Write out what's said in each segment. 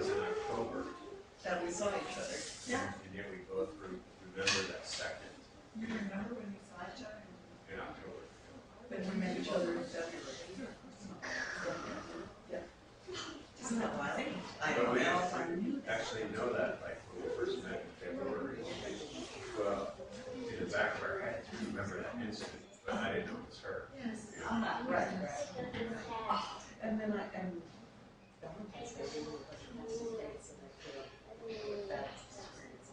was in October. That we saw each other. Yeah. And yet we both remember that second. You remember when we saw each other? In October. When we met each other in February. Yeah. Isn't that wild? I don't know. Actually know that, like, when we first met in February. Well, in the back of our heads, we remember that incident, but I didn't know it was her. Yes. Right. And then Valentine's Day, we were dates, and I feel like that experience.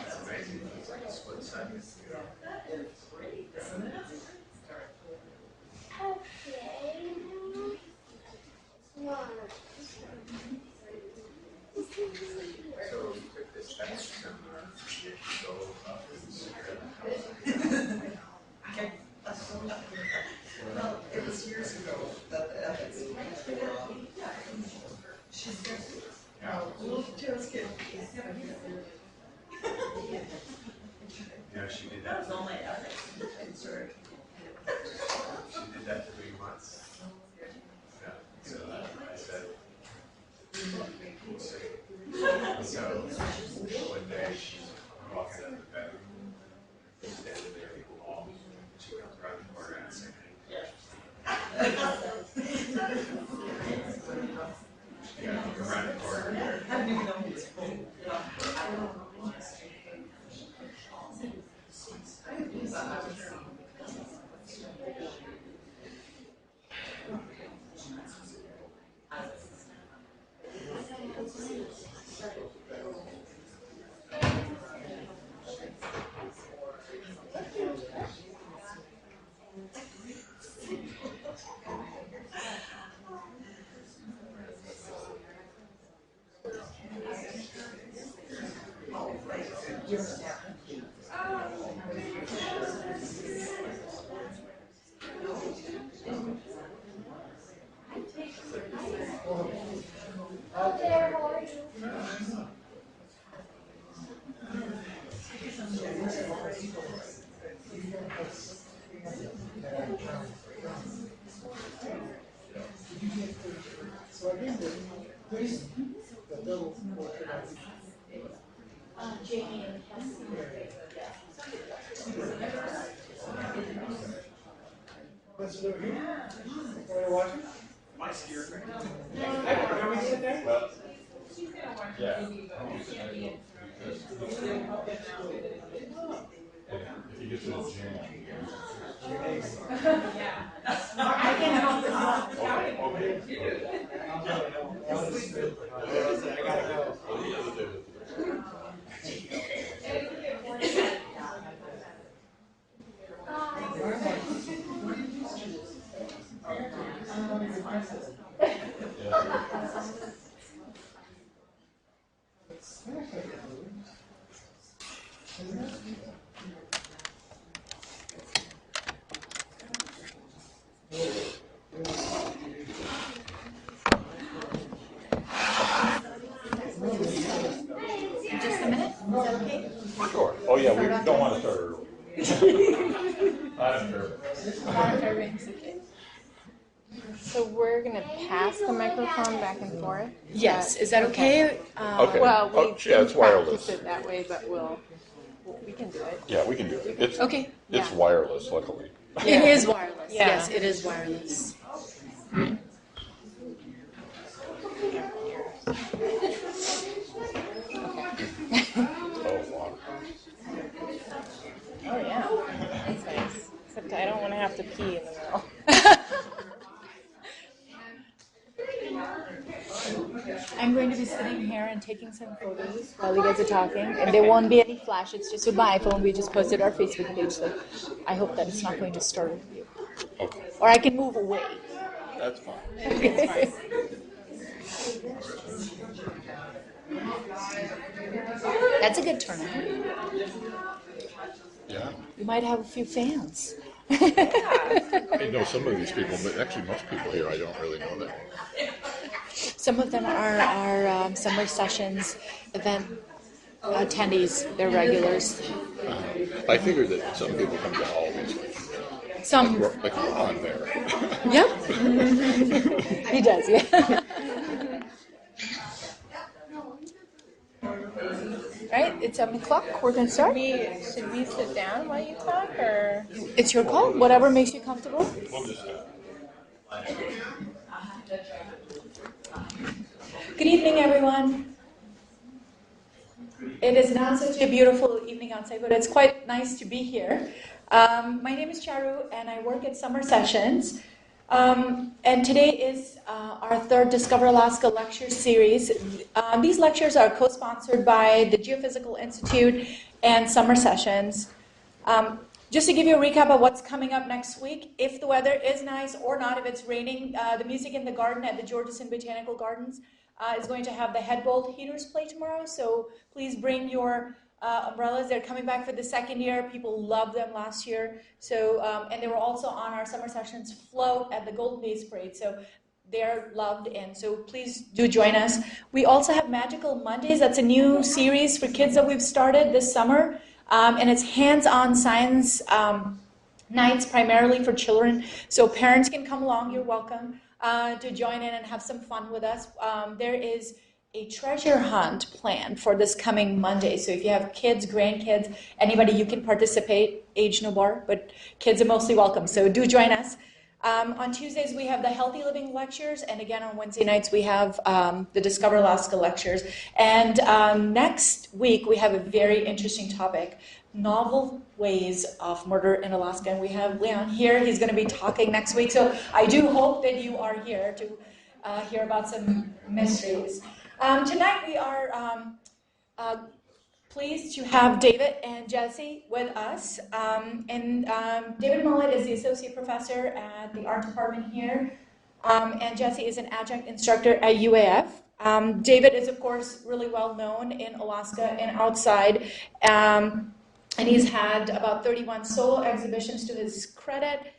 That's amazing. It's like a split second. Yeah, it's great, isn't it? So we took this ethics seminar, you get to go up and secure the house. Well, it was years ago that the ethics. She's good. Little Joe's kid. Yeah, she did That that. was only ethics. Sorry. She did that 3 months. Yeah. So I said, we'll see. So one day she's walking out of the bedroom, standing there in the wall. She comes around the corner and I say, yeah, come around the corner. I didn't even know he was home. Jamie and Jessie. What's new here? Are you watching? My steer thing. Can we sit there? Well, yeah. If you get to the gym. I can help with that. I gotta go. Just a minute, is that okay? Sure. Oh yeah, we don't want to start early. I'm nervous. So we're gonna pass the microphone back and forth? Yes, is that okay? Okay. Well, we Yeah, it's can wireless. practice it that way, but we can do it. Yeah, we can do it. It's Okay. It's Yeah. wireless, luckily. It is wireless. Yeah. Yes, it is wireless. Oh, water. Oh yeah, that's nice. Except I don't want to have to pee in the middle. I'm going to be sitting here and taking some photos while you guys are talking, and there won't be any flash. It's just with my iPhone. We just posted our Facebook page, so I hope that it's not going to startle you. Okay, Or I can move away. that's fine. That's a good turnout. Yeah. You might have a few fans. I know some of these people, but actually most people here I don't really know that. Some of them are summer sessions, event attendees. They're regulars. I figured that some people come to all these, Some, like Ron there. yep. He does, yeah. Right, it's 7 o'clock. We're gonna start. Should we sit down while you talk, or? It's your call. Whatever makes you comfortable. We'll just Good evening, everyone. It is not such a beautiful evening outside, but it's quite nice to be here. My name is Charu, and I work at Summer Sessions. And today is our third Discover Alaska lecture series. These lectures are co-sponsored by the Geophysical Institute and Summer Sessions. Just to give you a recap of what's coming up next week, if the weather is nice or not, if it's raining, the Music in the Garden at the Georgeson Botanical Gardens is going to have the Headbolt Heaters play tomorrow, so please bring your umbrellas. They're coming back for the second year. People loved them last year. So, and they were also on our Summer Sessions float at the Golden Days Parade. So they're loved, and so please do join us. We also have Magical Mondays. That's a new series for kids that we've started this summer. And it's hands-on science nights primarily for children. So parents can come along. You're welcome to join in and have some fun with us. There is a treasure hunt planned for this coming Monday. So if you have kids, grandkids, anybody, you can participate. Age no bar, but kids are mostly welcome. So do join us. On Tuesdays, we have the Healthy Living lectures. And again, on Wednesday nights, we have the Discover Alaska lectures. And next week, we have a very interesting topic, novel ways of murder in Alaska. And we have Leon here. He's going to be talking next week. So I do hope that you are here to hear about some mysteries. Tonight we are pleased to have David and Jessie with us. David Mollett is the associate professor at the art department here, and Jessie is an adjunct instructor at UAF. David is, of course, really well known in Alaska and outside, and he's had about 31 solo exhibitions to his credit,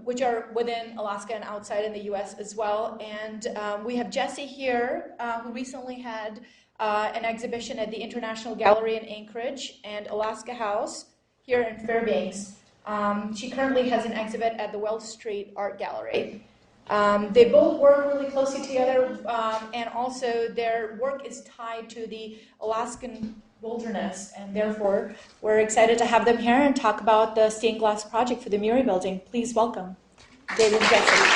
which are within Alaska and outside in the U.S. as well. And we have Jessie here, who recently had an exhibition at the International Gallery in Anchorage and Alaska House here in Fairbanks. She currently has an exhibit at the Wells Street Art Gallery. They both work really closely together, and also their work is tied to the Alaskan wilderness, and therefore we're excited to have them here and talk about the stained glass project for the Murie building. Please welcome David and Jessie.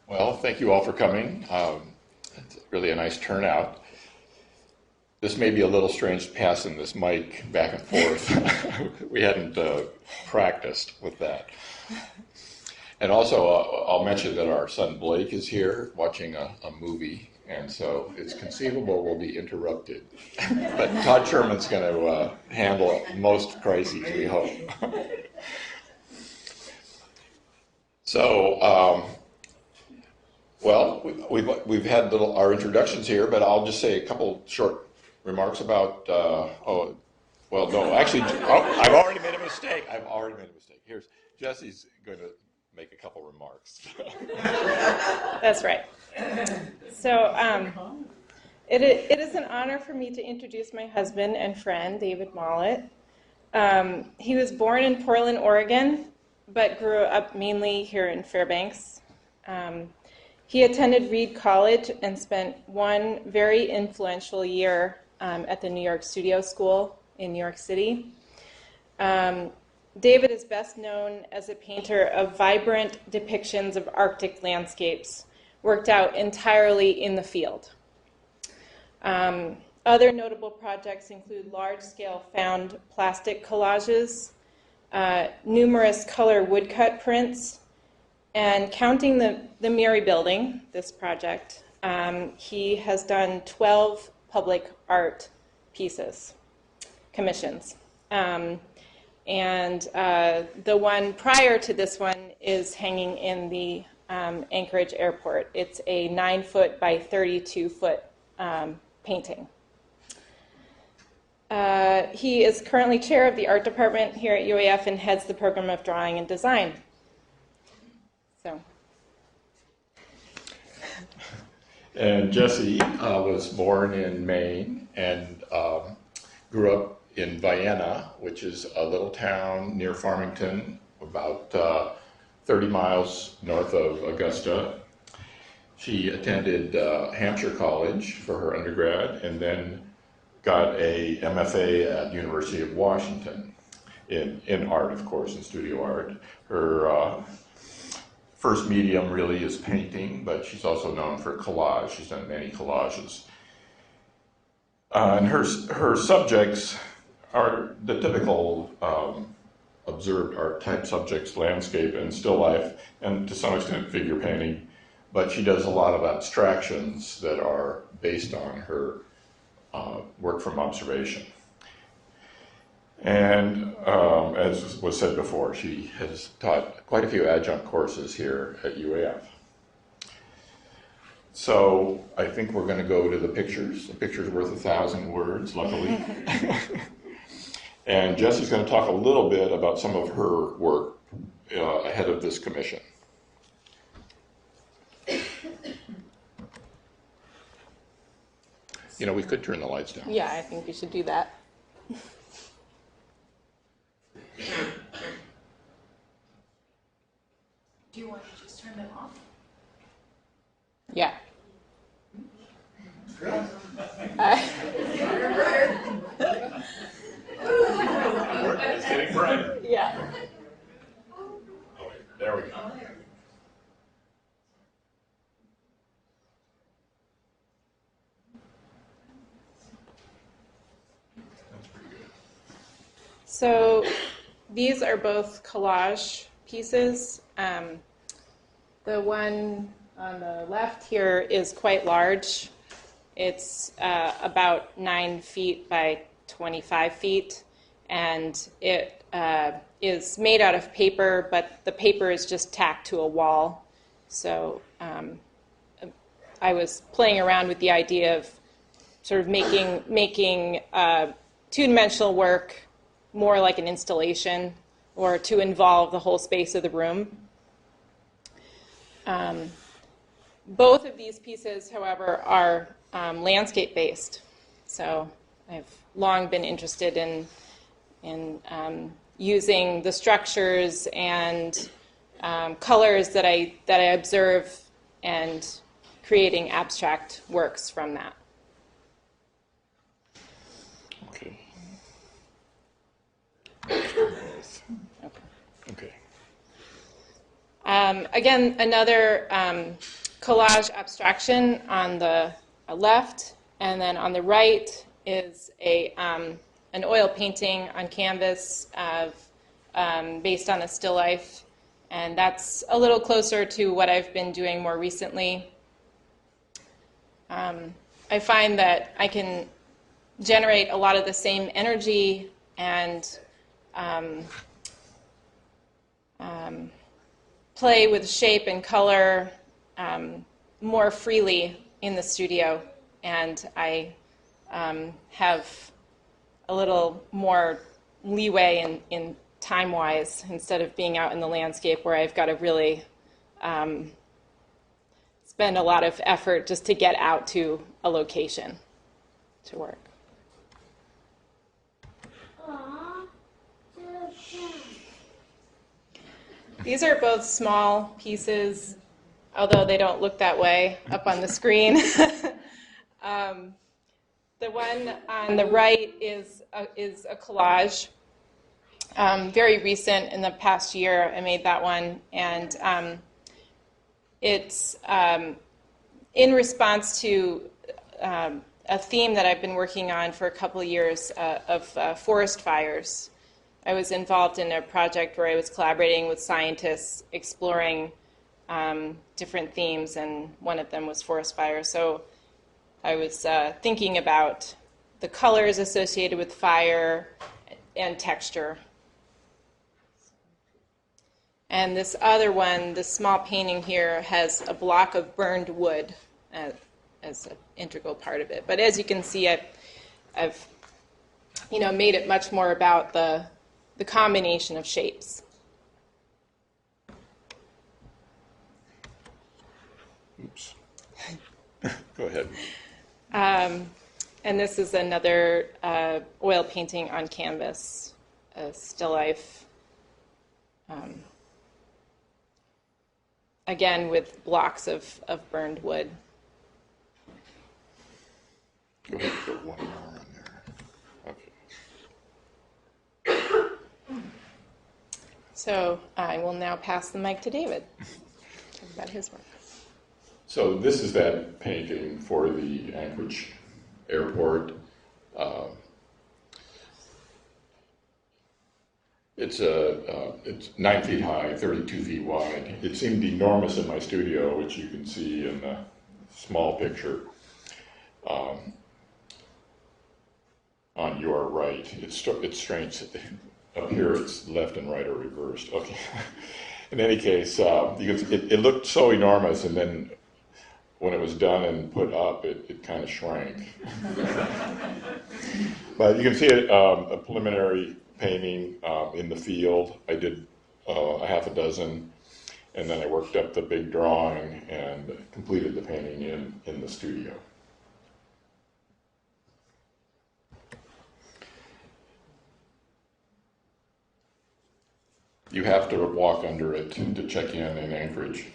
Well, thank you all for coming. It's really a nice turnout. This may be a little strange passing this mic back and forth. We hadn't practiced with that. And also, I'll mention that our son Blake is here watching a movie, and so it's conceivable we'll be interrupted. But Todd Sherman's going to handle most crises, we hope. So, well, we've had our introductions here, but I'll just say a couple short remarks about. I've already made a mistake. Here's Jessie's going to make a couple remarks. That's right. So it is an honor for me to introduce my husband and friend, David Mollett. He was born in Portland, Oregon, but grew up mainly here in Fairbanks. He attended Reed College and spent one very influential year at the New York Studio School in New York City. David is best known as a painter of vibrant depictions of Arctic landscapes, worked out entirely in the field. Other notable projects include large-scale found plastic collages, numerous color woodcut prints, and counting the Murie building, this project, he has done 12 public art pieces, commissions. And the one prior to this one is hanging in the Anchorage airport. It's a 9-foot by 32-foot painting. He is currently chair of the art department here at UAF and heads the program of drawing and design. So. And Jessie was born in Maine and grew up in Vienna, which is a little town near Farmington, about 30 miles north of Augusta. She attended Hampshire College for her undergrad and then got a MFA at University of Washington in art, of course, in studio art. Her first medium really is painting, but she's also known for collage. She's done many collages. And her subjects are the typical observed art type subjects, landscape and still life, and to some extent figure painting. But she does a lot of abstractions that are based on her work from observation. And as was said before, she has taught quite a few adjunct courses here at UAF. So I think we're going to go to the pictures. The picture's worth 1,000 words, luckily. And Jessie's going to talk a little bit about some of her work ahead of this commission. You know, we could turn the lights down. Yeah, I think we should do that. Do you want to just turn them off? Yeah. It's getting brighter. Yeah. Oh, there we go. That's pretty good. So these are both collage pieces. The one on the left here is quite large. It's about 9 feet by 25 feet, and it is made out of paper, but the paper is just tacked to a wall. So I was playing around with the idea of sort of making two-dimensional work more like an installation, or to involve the whole space of the room. Both of these pieces, however, are landscape-based. So I've long been interested in using the structures and colors that I observe and creating abstract works from that. Okay. Okay. Again, another collage abstraction on the left, and then on the right is an oil painting on canvas based on a still life, and that's a little closer to what I've been doing more recently. I find that I can generate a lot of the same energy and play with shape and color more freely in the studio, and I have a little more leeway in time-wise instead of being out in the landscape where I've got to really spend a lot of effort just to get out to a location to work. These are both small pieces, although they don't look that way up on the screen. The one on the right is a collage, very recent. In the past year, I made that one, and it's in response to a theme that I've been working on for a couple of years of forest fires. I was involved in a project where I was collaborating with scientists exploring different themes, and one of them was forest fire. So I was thinking about the colors associated with fire and texture. And this other one, this small painting here, has a block of burned wood as an integral part of it. But as you can see, I've made it much more about the combination of shapes. Oops. Go ahead. And this is another oil painting on canvas, a still life. Again, with blocks of burned wood. Go ahead and put one more on there. Okay. So I will now pass the mic to David. Talk about his work. So this is that painting for the Anchorage airport. It's 9 feet high, 32 feet wide. It seemed enormous in my studio, which you can see in the small picture on your right. It's strange. Up here, it's left and right are reversed. Okay. In any case, it looked so enormous, and then when it was done and put up, it kind of shrank. But you can see it, a preliminary painting in the field. I did a half a dozen, and then I worked up the big drawing and completed the painting in the studio. You have to walk under it to check in Anchorage.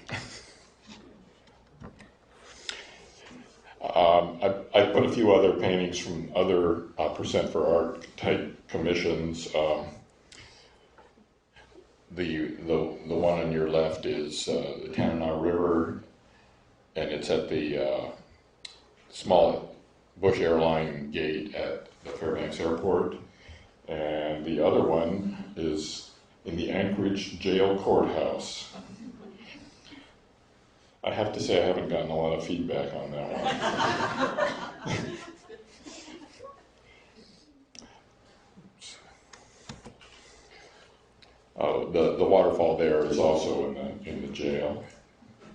I put a few other paintings from other Percent for Art type commissions. The one on your left is the Tanana River, and it's at the small Bush Airline gate at the Fairbanks Airport. And the other one is in the Anchorage Jail Courthouse. I have to say I haven't gotten a lot of feedback on that one. Oh, the waterfall there is also in the jail.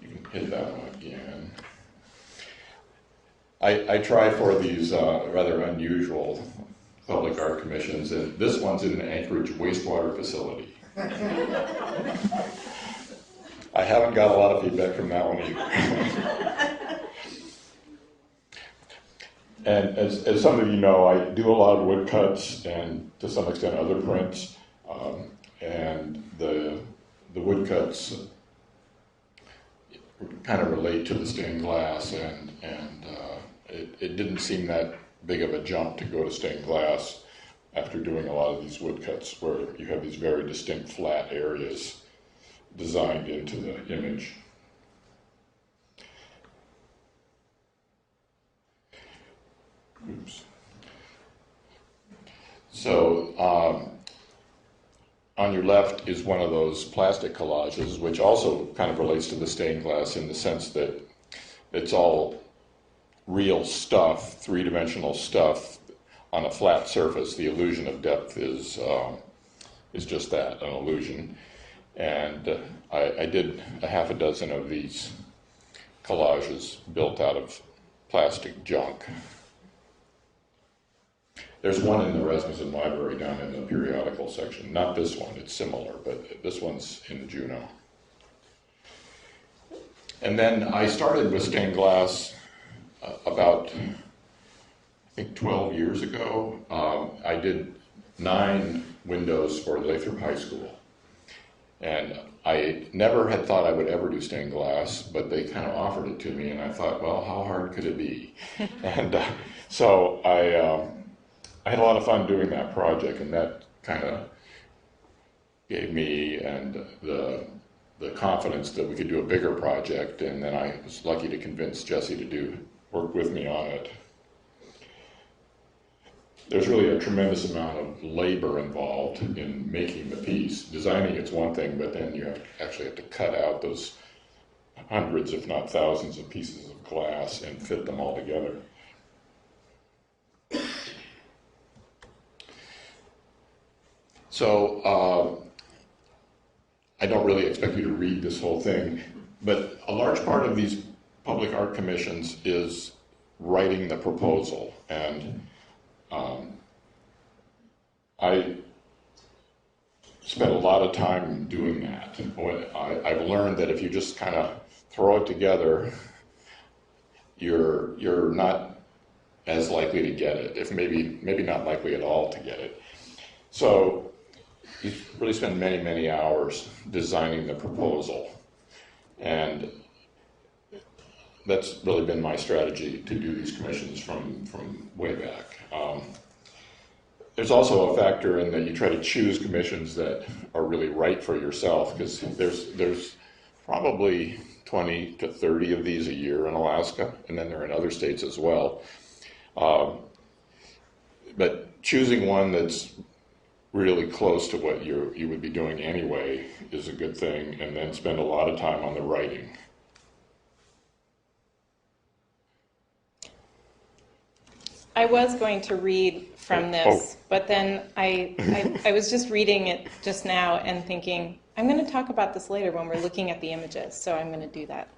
You can hit that one again. I try for these rather unusual public art commissions, and this one's in an Anchorage wastewater facility. I haven't got a lot of feedback from that one either. And as some of you know, I do a lot of woodcuts and to some extent other prints. And the woodcuts kind of relate to the stained glass, and it didn't seem that big of a jump to go to stained glass after doing a lot of these woodcuts where you have these very distinct flat areas designed into the image. Oops. So on your left is one of those plastic collages, which also kind of relates to the stained glass in the sense that it's all real stuff, three-dimensional stuff on a flat surface. The illusion of depth is just that, an illusion. And I did a half a dozen of these collages built out of plastic junk. There's one in the Rasmussen Library down in the periodical section. Not this one, it's similar, but this one's in Juneau. And then I started with stained glass about, I think, 12 years ago. I did 9 windows for Lathrop High School. And I never had thought I would ever do stained glass, but they kind of offered it to me, and I thought, well, how hard could it be? And so I had a lot of fun doing that project, and that kind of gave me and the confidence that we could do a bigger project, and then I was lucky to convince Jessie to work with me on it. There's really a tremendous amount of labor involved in making the piece. Designing it's one thing, but then you actually have to cut out those hundreds, if not thousands, of pieces of glass and fit them all together. So I don't really expect you to read this whole thing, but a large part of these public art commissions is writing the proposal, and I spent a lot of time doing that. I've learned that if you just kind of throw it together, you're not as likely to get it, if maybe not likely at all to get it. So you really spend many, many hours designing the proposal. And that's really been my strategy to do these commissions from way back. There's also a factor in that you try to choose commissions that are really right for yourself, because there's probably 20 to 30 of these a year in Alaska, and then there are in other states as well. But choosing one that's really close to what you would be doing anyway is a good thing, and then spend a lot of time on the writing. I was going to read from this, but then I was just reading it just now and thinking, I'm going to talk about this later when we're looking at the images, so I'm going to do that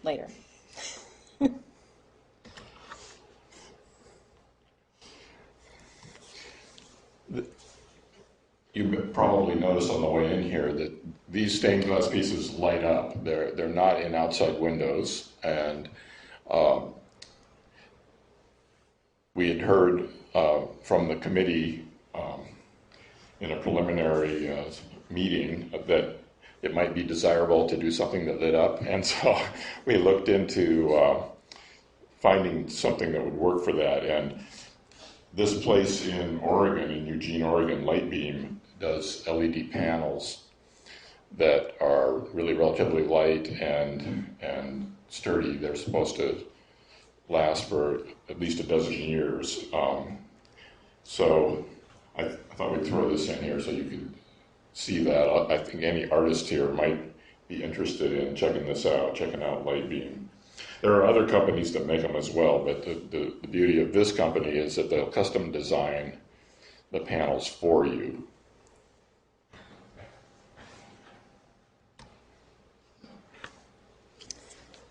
later. You probably noticed on the way in here that these stained glass pieces light up. They're not in outside windows, and we had heard from the committee in a preliminary meeting that it might be desirable to do something that lit up, and so we looked into finding something that would work for that. And this place in Oregon, in Eugene, Oregon, Lightbeam, does LED panels that are really relatively light and sturdy. They're supposed to last for at least a dozen years. So I thought we'd throw this in here so you could see that. I think any artist here might be interested in checking this out, checking out Lightbeam. There are other companies that make them as well, but the beauty of this company is that they'll custom design the panels for you.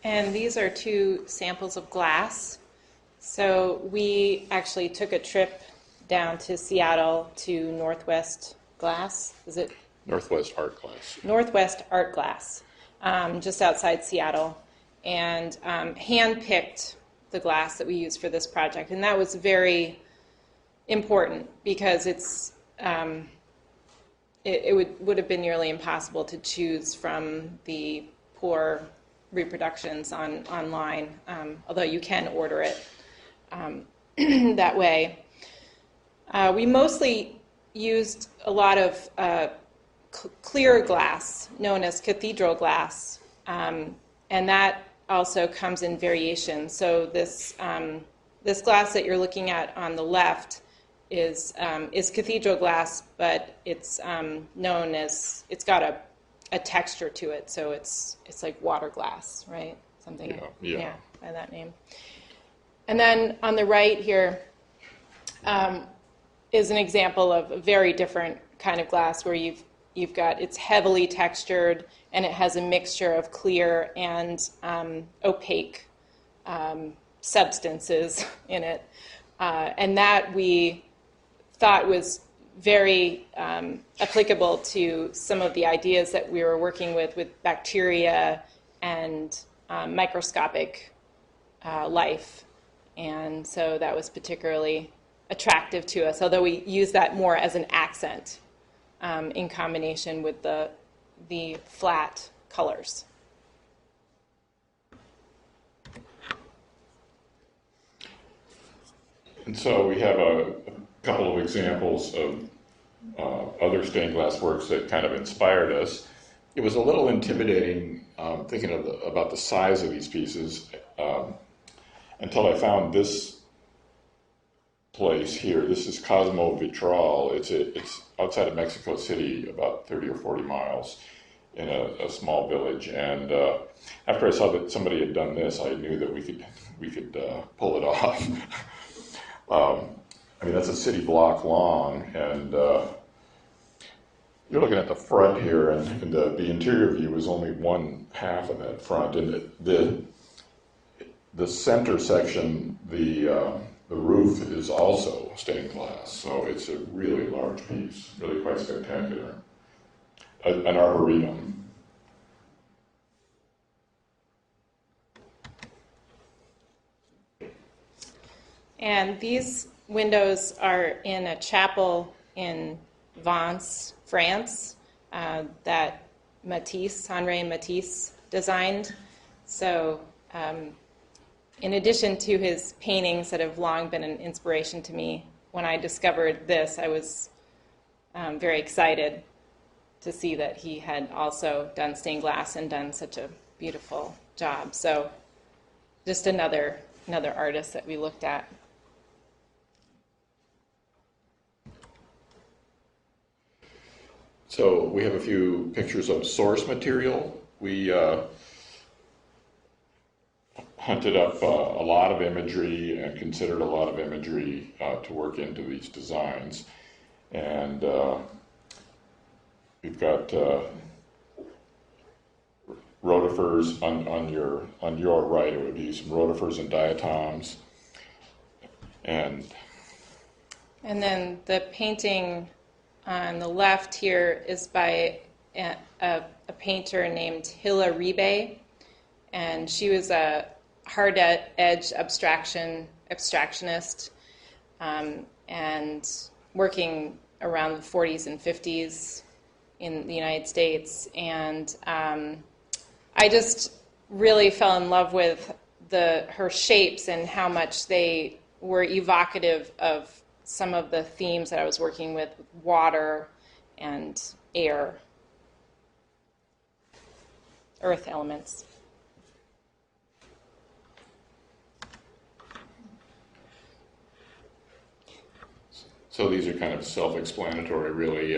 And these are two samples of glass. So we actually took a trip down to Seattle to Northwest Glass. Is it? Northwest Art Glass. Northwest Art Glass, just outside Seattle, and hand-picked the glass that we used for this project. And that was very important because it would have been nearly impossible to choose from the poor reproductions online, although you can order it that way. We mostly used a lot of clear glass, known as Cathedral Glass, and that also comes in variations. So this glass that you're looking at on the left is Cathedral Glass, but it's known as, it's got a texture to it, so it's like water glass, right? Something, yeah, by that name. And then on the right here is an example of a very different kind of glass where you've got, it's heavily textured and it has a mixture of clear and opaque substances in it, and that we thought was very applicable to some of the ideas that we were working with bacteria and microscopic life. And so that was particularly attractive to us, although we use that more as an accent in combination with the flat colors. And so we have a couple of examples of other stained glass works that kind of inspired us. It was a little intimidating thinking about the size of these pieces until I found this place here. This is Cosmo Vitral. It's outside of Mexico City, about 30 or 40 miles, in a small village. And after I saw that somebody had done this, I knew that we could pull it off. I mean, that's a city block long, and you're looking at the front here, and the interior view is only one half of that front, and the center section, the roof is also stained glass, so it's a really large piece, really quite spectacular. An arboretum. And these windows are in a chapel in Vence, France, that Henri Matisse designed. So in addition to his paintings that have long been an inspiration to me, when I discovered this, I was very excited to see that he had also done stained glass and done such a beautiful job. So just another artist that we looked at. So we have a few pictures of source material. We hunted up a lot of imagery and considered a lot of imagery to work into these designs. And we've got rotifers on your right. It would be some rotifers and diatoms. And then the painting on the left here is by a painter named Hilla Ribe, and she was a hard-edge abstractionist, and working around the 40s and 50s in the United States. And I just really fell in love with her shapes and how much they were evocative of some of the themes that I was working with water and air, earth elements. so these are kind of self-explanatory, really.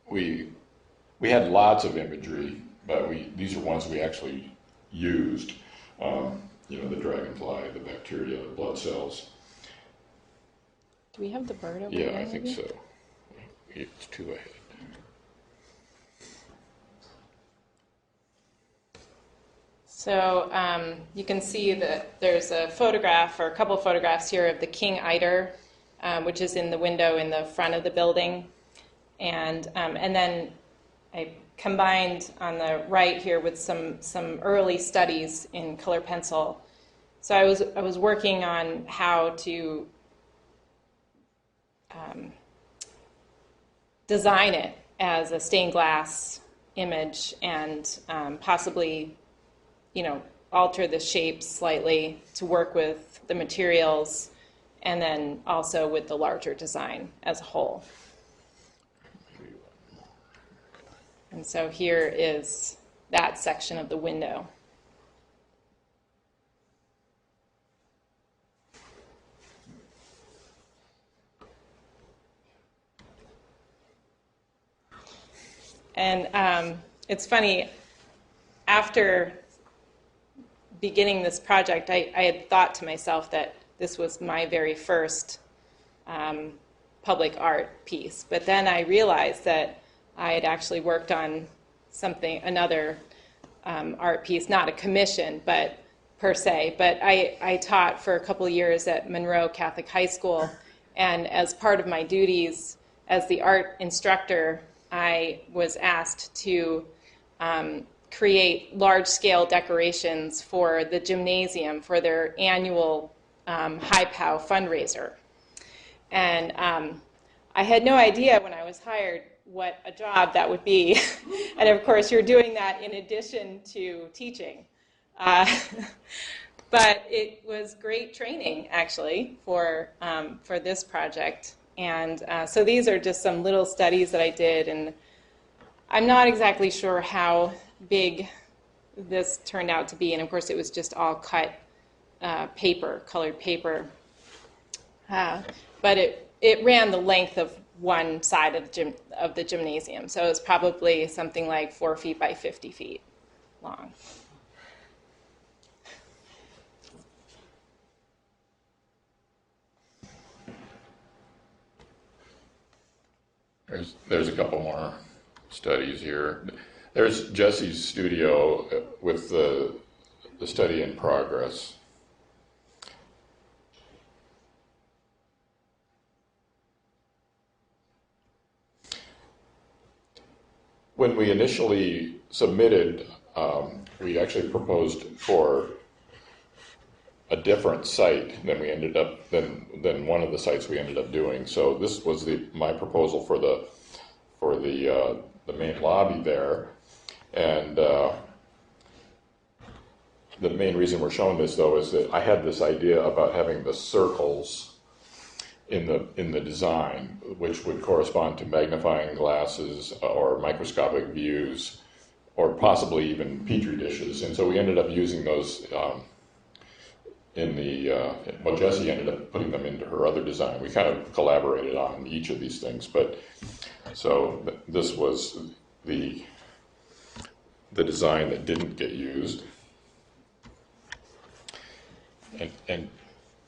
We had lots of imagery, but these are ones we actually used. The dragonfly, the bacteria, the blood cells. Do we have the bird over Yeah, there? I think maybe? so. It's two ahead. So you can see that there's a photograph, or a couple of photographs here, of the king eider, which is in the window in the front of the building. And then I combined on the right here with some early studies in color pencil. So I was working on how to design it as a stained glass image, and possibly, alter the shapes slightly to work with the materials, and then also with the larger design as a whole. And so here is that section of the window. And it's funny, after beginning this project, I had thought to myself that this was my very first public art piece. But then I realized that I had actually worked on another art piece, not a commission, but per se. But I taught for a couple of years at Monroe Catholic High School, and as part of my duties as the art instructor, I was asked to create large-scale decorations for the gymnasium for their annual high-pow fundraiser. And I had no idea when I was hired what a job that would be. And of course, you're doing that in addition to teaching. But it was great training, actually, for this project. And so these are just some little studies that I did, and I'm not exactly sure how big this turned out to be. And of course, it was just all cut paper, colored paper. But it ran the length of one side of the gymnasium, so it was probably something like 4 feet by 50 feet long. There's a couple more studies here. There's Jessie's studio with the study in progress. When we initially submitted, we actually proposed for a different site than we ended up than one of the sites we ended up doing. So this was my proposal for the main lobby there, and the main reason we're showing this though is that I had this idea about having the circles in the design, which would correspond to magnifying glasses or microscopic views, or possibly even petri dishes. And so we ended up using those Jessie ended up putting them into her other design. We kind of collaborated on each of these things, but so this was the design that didn't get used. And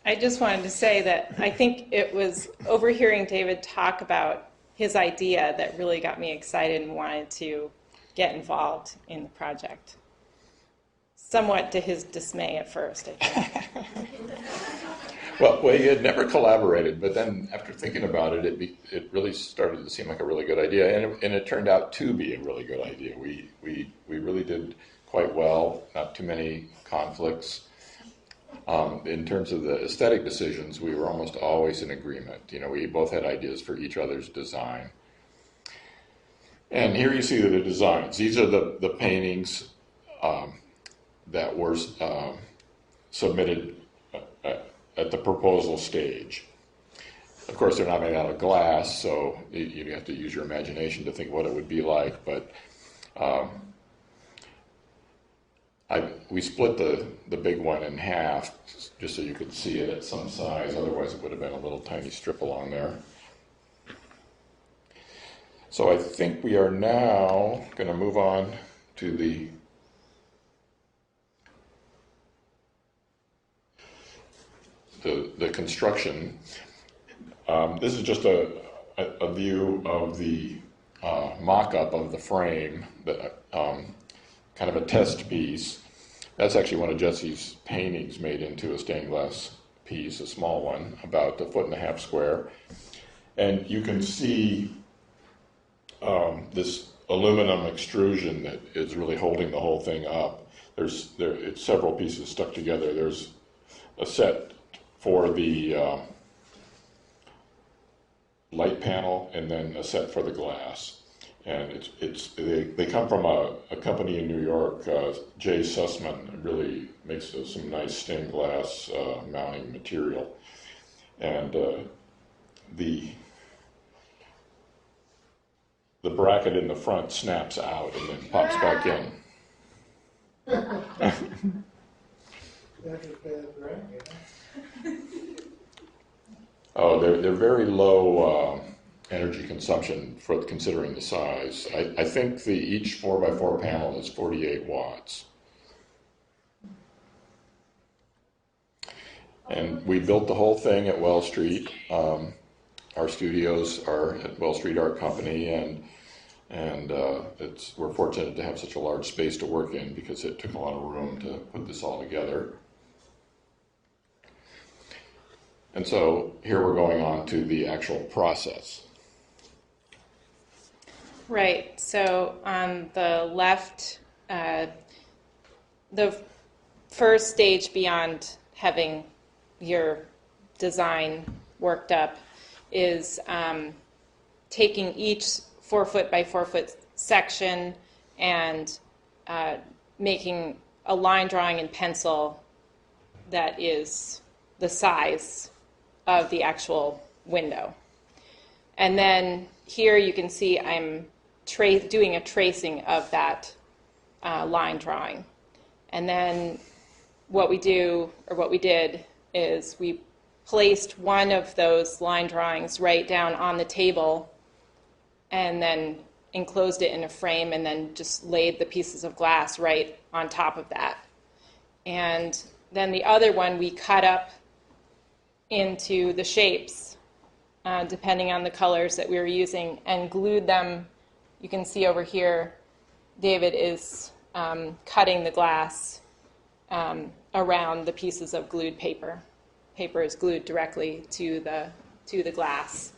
I just wanted to say that I think it was overhearing David talk about his idea that really got me excited and wanted to get involved in the project. Somewhat to his dismay at first, I think. well, we had never collaborated, but then after thinking about it, it really started to seem like a really good idea, and it turned out to be a really good idea. We really did quite well, not too many conflicts. In terms of the aesthetic decisions, we were almost always in agreement. You know, we both had ideas for each other's design. And here you see the designs. These are the paintings that were submitted at the proposal stage. Of course, they're not made out of glass, so you have to use your imagination to think what it would be like, but we split the big one in half just so you could see it at some size. Otherwise, it would have been a little tiny strip along there. So I think we are now going to move on to the construction. This is just a view of the mock-up of the frame, kind of a test piece. That's actually one of Jessie's paintings made into a stained glass piece, a small one, about 1.5 feet square. And you can see this aluminum extrusion that is really holding the whole thing up. It's several pieces stuck together. There's a set for the light panel, and then a set for the glass. And they come from a company in New York, J. Sussman, really makes some nice stained glass mounting material. And the bracket in the front snaps out and then pops back in. That's a bad bracket, huh? Oh, they're very low energy consumption for considering the size. I think each 4x4 panel is 48 watts. And we built the whole thing at Well Street. Our studios are at Well Street Art Company, and we're fortunate to have such a large space to work in because it took a lot of room to put this all together. And so here we're going on to the actual process. Right, so on the left, the first stage beyond having your design worked up is taking each 4 foot by 4 foot section and making a line drawing in pencil that is the size of the actual window. And then here you can see I'm doing a tracing of that line drawing. And then what we did is we placed one of those line drawings right down on the table and then enclosed it in a frame and then just laid the pieces of glass right on top of that. And then the other one we cut up into the shapes depending on the colors that we were using and glued them. You can see over here David is cutting the glass around the pieces of glued paper. Paper is glued directly to the glass.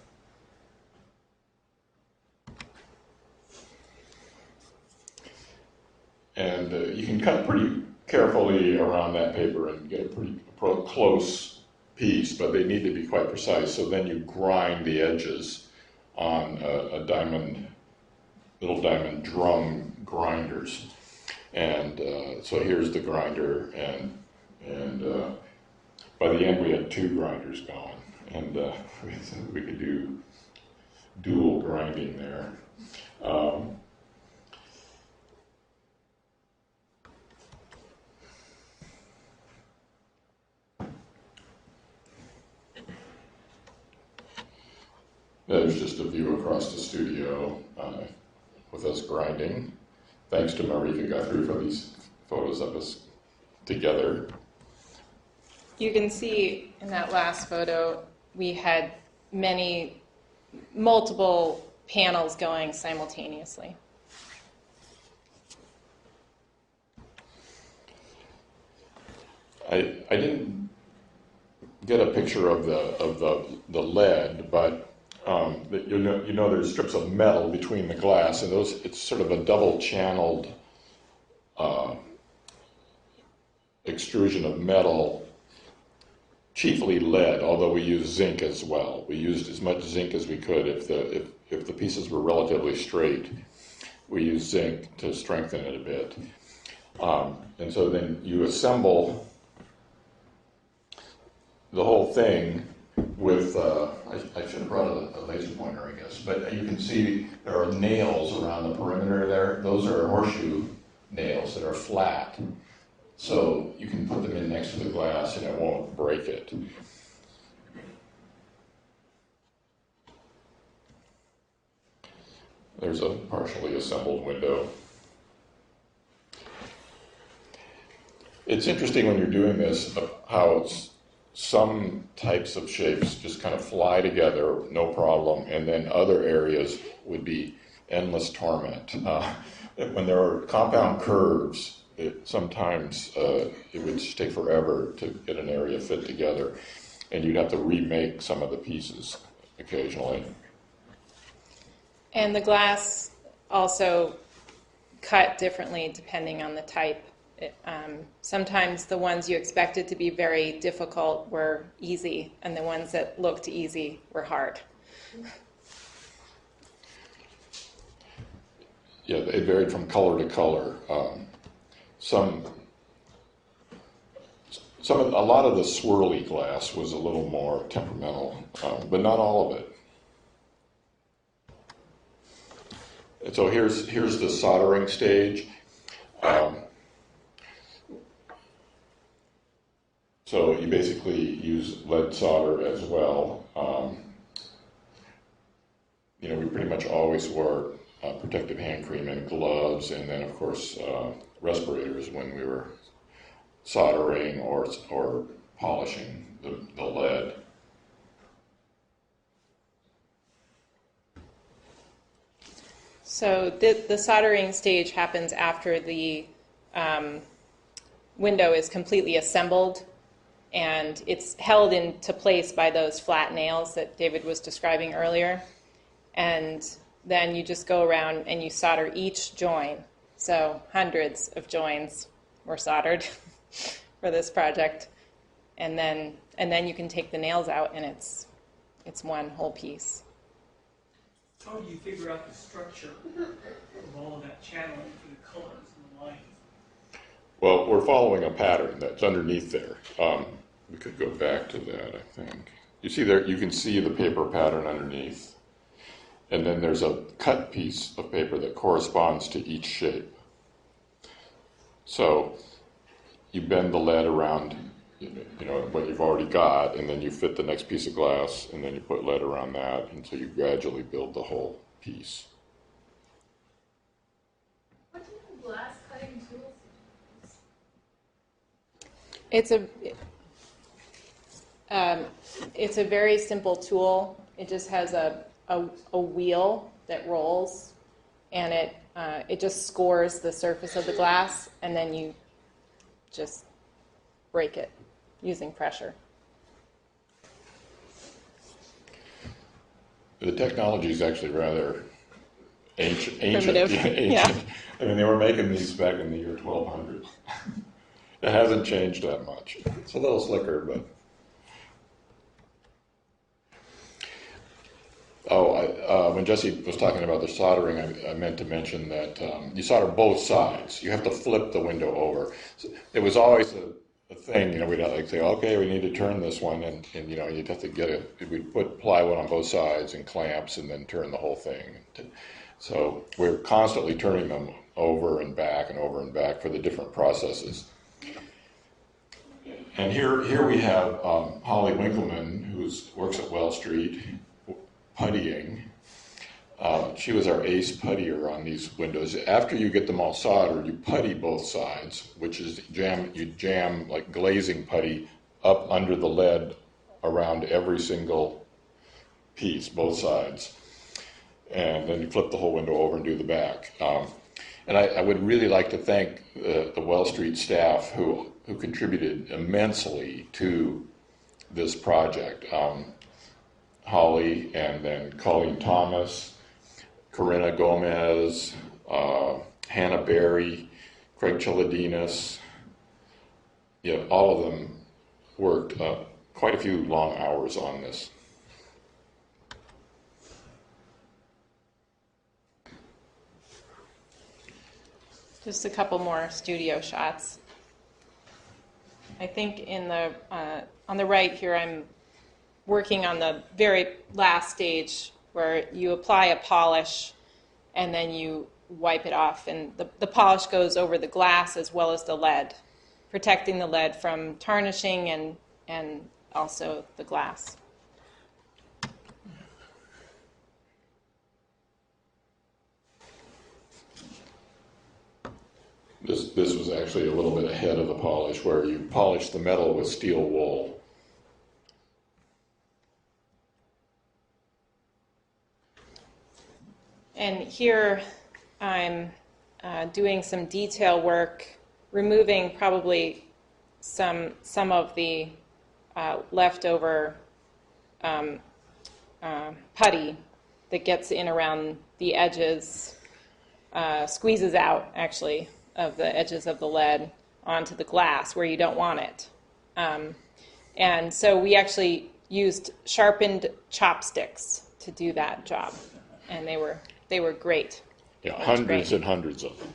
And you can cut pretty carefully around that paper and get a close piece, but they need to be quite precise. So then you grind the edges on a little diamond drum grinders. And so here's the grinder, and by the end we had 2 grinders going, and we could do dual grinding there. There's just a view across the studio with us grinding. Thanks to Marika Guthrie for these photos of us together. You can see in that last photo, we had multiple panels going simultaneously. I didn't get a picture of the lead, but you know there's strips of metal between the glass, and it's sort of a double-channeled extrusion of metal, chiefly lead, although we used zinc as well. We used as much zinc as we could. If the pieces were relatively straight, we used zinc to strengthen it a bit. And so then you assemble the whole thing with, I should have brought a laser pointer, I guess, but you can see there are nails around the perimeter there. Those are horseshoe nails that are flat. So you can put them in next to the glass and it won't break it. There's a partially assembled window. It's interesting when you're doing this how some types of shapes just kind of fly together, no problem, and then other areas would be endless torment. When there are compound curves, sometimes it would just take forever to get an area fit together, and you'd have to remake some of the pieces occasionally. And the glass also cut differently depending on the type. Sometimes the ones you expected to be very difficult were easy, and the ones that looked easy were hard. Yeah, it varied from color to color. A lot of the swirly glass was a little more temperamental, but not all of it. And so here's the soldering stage. So you basically use lead solder as well. We pretty much always wore protective hand cream and gloves, and then of course respirators when we were soldering or polishing the lead. So the soldering stage happens after the window is completely assembled, and it's held into place by those flat nails that David was describing earlier. And then you just go around and you solder each join. So hundreds of joins were soldered for this project. And then you can take the nails out, and it's one whole piece. How do you figure out the structure of all of that channeling for the colors and the lines? Well, we're following a pattern that's underneath there. We could go back to that, I think. You see there, you can see the paper pattern underneath. And then there's a cut piece of paper that corresponds to each shape. So you bend the lead around, what you've already got, and then you fit the next piece of glass, and then you put lead around that, and so you gradually build the whole piece. What do the glass cutting tools use? It's a very simple tool. It just has a wheel that rolls, and it just scores the surface of the glass, and then you just break it using pressure. The technology is actually rather ancient. Primitive. Ancient. Yeah. I mean, they were making these back in the year 1200. It hasn't changed that much. It's a little slicker, but. When Jessie was talking about the soldering, I meant to mention that you solder both sides. You have to flip the window over. So it was always a thing, we'd like say, okay, we need to turn this one, and you'd have to get it. We'd put plywood on both sides and clamps, and then turn the whole thing. So we're constantly turning them over and back for the different processes. And here we have Holly Winkleman, who works at Well Street, puttying. She was our ace puttier on these windows. After you get them all soldered, you putty both sides, which is you jam like glazing putty up under the lead around every single piece, both sides. And then you flip the whole window over and do the back. And I would really like to thank the Well Street staff who contributed immensely to this project. Holly, and then Colleen Thomas, Corinna Gomez, Hannah Berry, Craig Chiladinas. All of them worked quite a few long hours on this. Just a couple more studio shots. I think in the on the right here, I'm working on the very last stage where you apply a polish and then you wipe it off, and the polish goes over the glass as well as the lead, protecting the lead from tarnishing and also the glass. This was actually a little bit ahead of the polish, where you polish the metal with steel wool. And here I'm doing some detail work, removing probably some of the leftover putty that gets in around the edges, squeezes out actually of the edges of the lead onto the glass where you don't want it. And so we actually used sharpened chopsticks to do that job, and they were great. Yeah, hundreds and hundreds of them.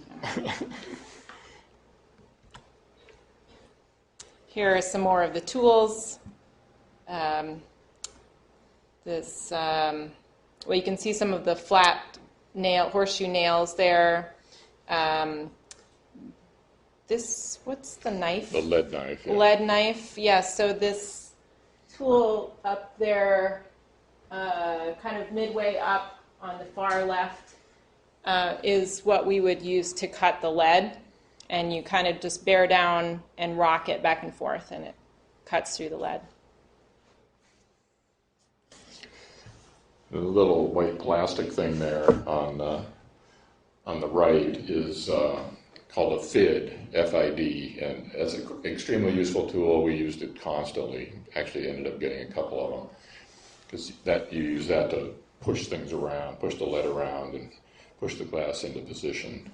Here are some more of the tools. Well, you can see some of the flat horseshoe nails there. What's the knife? The lead knife. Yeah. Lead knife, yes. So this tool up there, kind of midway up on the far left, is what we would use to cut the lead. And you kind of just bear down and rock it back and forth, and it cuts through the lead. The little white plastic thing there on the right is called a FID, F-I-D, and it's an extremely useful tool. We used it constantly. Actually ended up getting a couple of them, because you use that to push things around, push the lead around, and push the glass into position.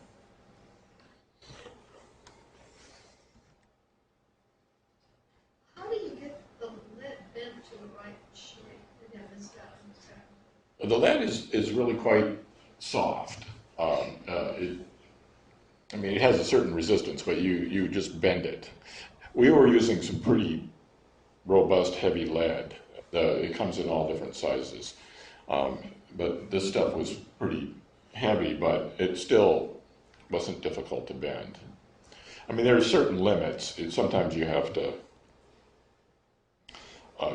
How do you get the lead bent to the right shape to have this done? The lead is really quite soft. It has a certain resistance, but you just bend it. We were using some pretty robust, heavy lead. It comes in all different sizes. But this stuff was pretty heavy, but it still wasn't difficult to bend. There are certain limits. Sometimes you have to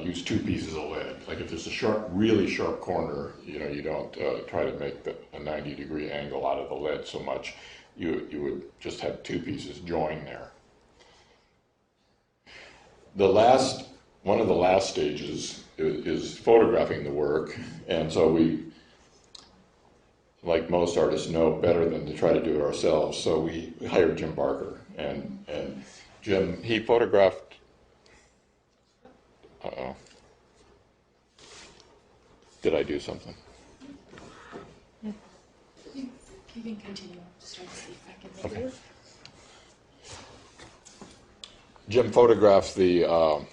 use two pieces of lead. Like if there's a really sharp corner, you don't try to make a 90-degree angle out of the lead so much. You would just have two pieces join there. One of the last stages is photographing the work, and so we, like most artists, know better than to try to do it ourselves. So we hired Jim Barker, and Jim, he photographed. Did I do something? You can continue. Just trying to see if I can make Okay. it. Jim photographed the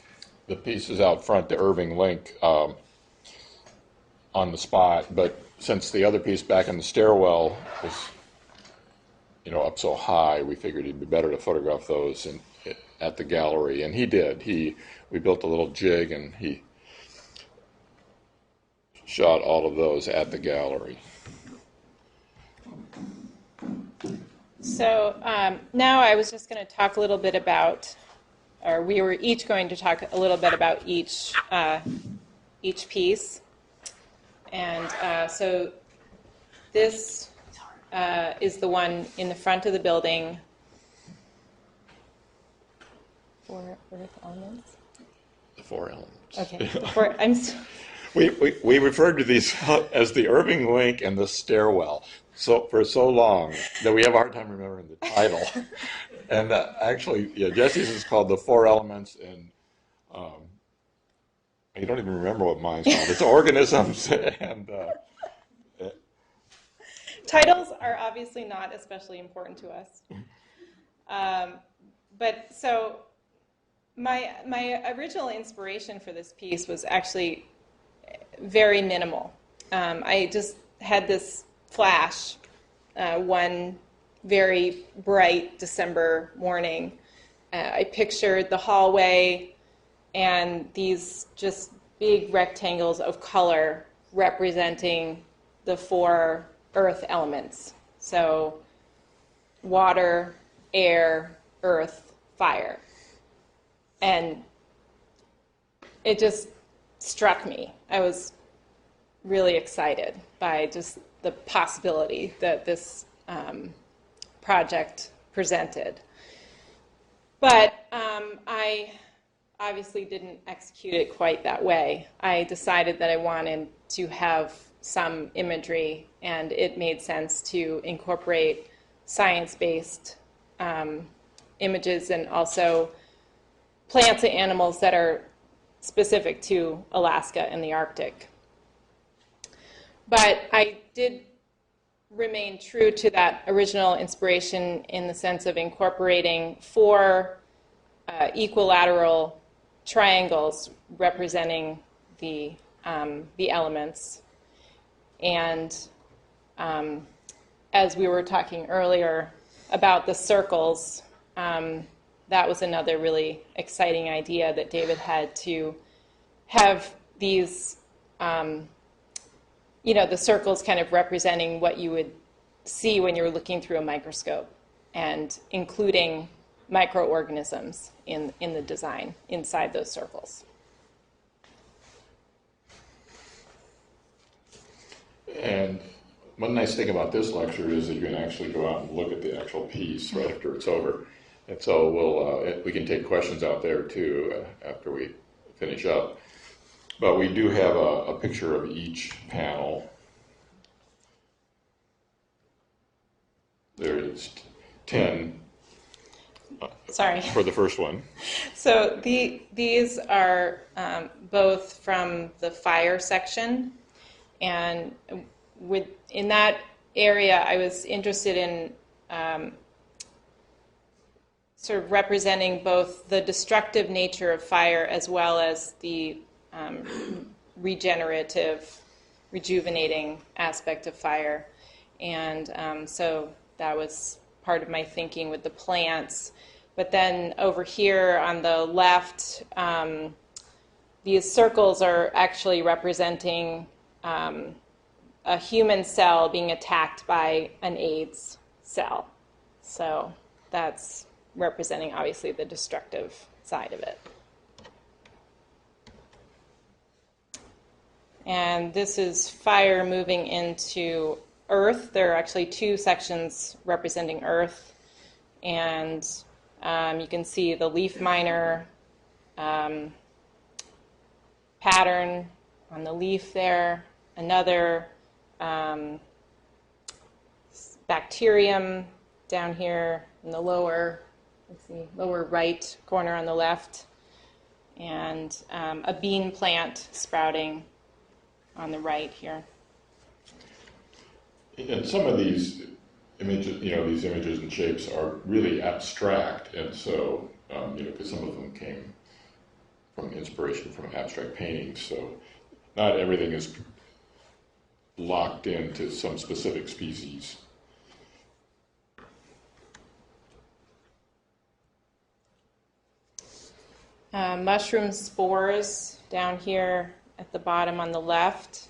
pieces out front, the Irving link, on the spot, but since the other piece back in the stairwell was, up so high, we figured it'd be better to photograph those at the gallery, and he did. We built a little jig, and he shot all of those at the gallery. So now I was just going to talk a little bit about, or we were each going to talk a little bit about each piece. And so this is the one in the front of the building. Four earth elements? The four elements. Okay. We referred to these as the Irving link and the stairwell for so long that we have a hard time remembering the title. And actually, Jessie's is called the Four Elements, and I don't even remember what mine's called. It's organisms and. Titles are obviously not especially important to us. But so my original inspiration for this piece was actually very minimal. I just had this flash one very bright December morning. I pictured the hallway and these just big rectangles of color representing the four earth elements. So water, air, earth, fire. And it just struck me. I was really excited by just the possibility that this project presented. But I obviously didn't execute it quite that way. I decided that I wanted to have some imagery, and it made sense to incorporate science-based images and also plants and animals that are specific to Alaska and the Arctic. But I did remain true to that original inspiration in the sense of incorporating four equilateral triangles representing the elements. And as we were talking earlier about the circles, that was another really exciting idea that David had, to have these, the circles kind of representing what you would see when you're looking through a microscope, and including microorganisms in the design inside those circles. And one nice thing about this lecture is that you can actually go out and look at the actual piece right after it's over. And so we can take questions out there too after we finish up. But we do have a picture of each panel. There's 10 Sorry. for the first one. So these are both from the fire section, and in that area I was interested in sort of representing both the destructive nature of fire as well as the regenerative, rejuvenating aspect of fire. And so that was part of my thinking with the plants. But then over here on the left, these circles are actually representing a human cell being attacked by an AIDS cell. So that's representing, obviously, the destructive side of it. And this is fire moving into earth. There are actually two sections representing earth. And you can see the leaf miner pattern on the leaf there. Another bacterium down here in the lower right corner on the left. And a bean plant sprouting on the right here. And some of these images, these images and shapes are really abstract, and so because some of them came from inspiration from abstract painting, so not everything is locked into some specific species. Mushroom spores down here at the bottom on the left,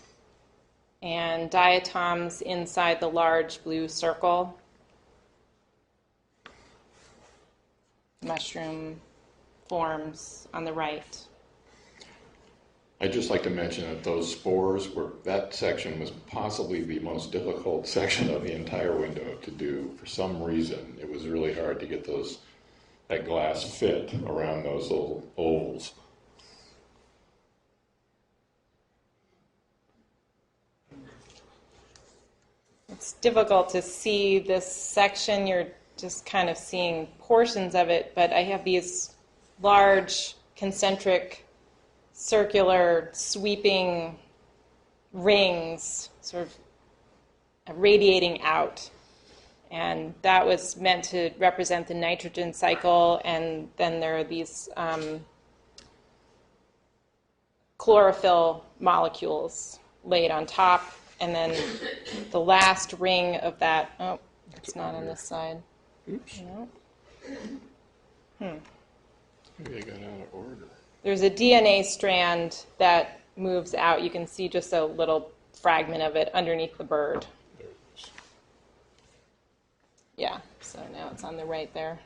and diatoms inside the large blue circle. Mushroom forms on the right. I'd just like to mention that those spores that section was possibly the most difficult section of the entire window to do. For some reason, it was really hard to get that glass fit around those little ovals. It's difficult to see this section. You're just kind of seeing portions of it, but I have these large concentric circular sweeping rings sort of radiating out, and that was meant to represent the nitrogen cycle. And then there are these chlorophyll molecules laid on top, and then the last ring of that, oh, it's not on this side. Oops. No. Maybe I got out of order. There's a DNA strand that moves out. You can see just a little fragment of it underneath the bird. There it is. Yeah, so now it's on the right there.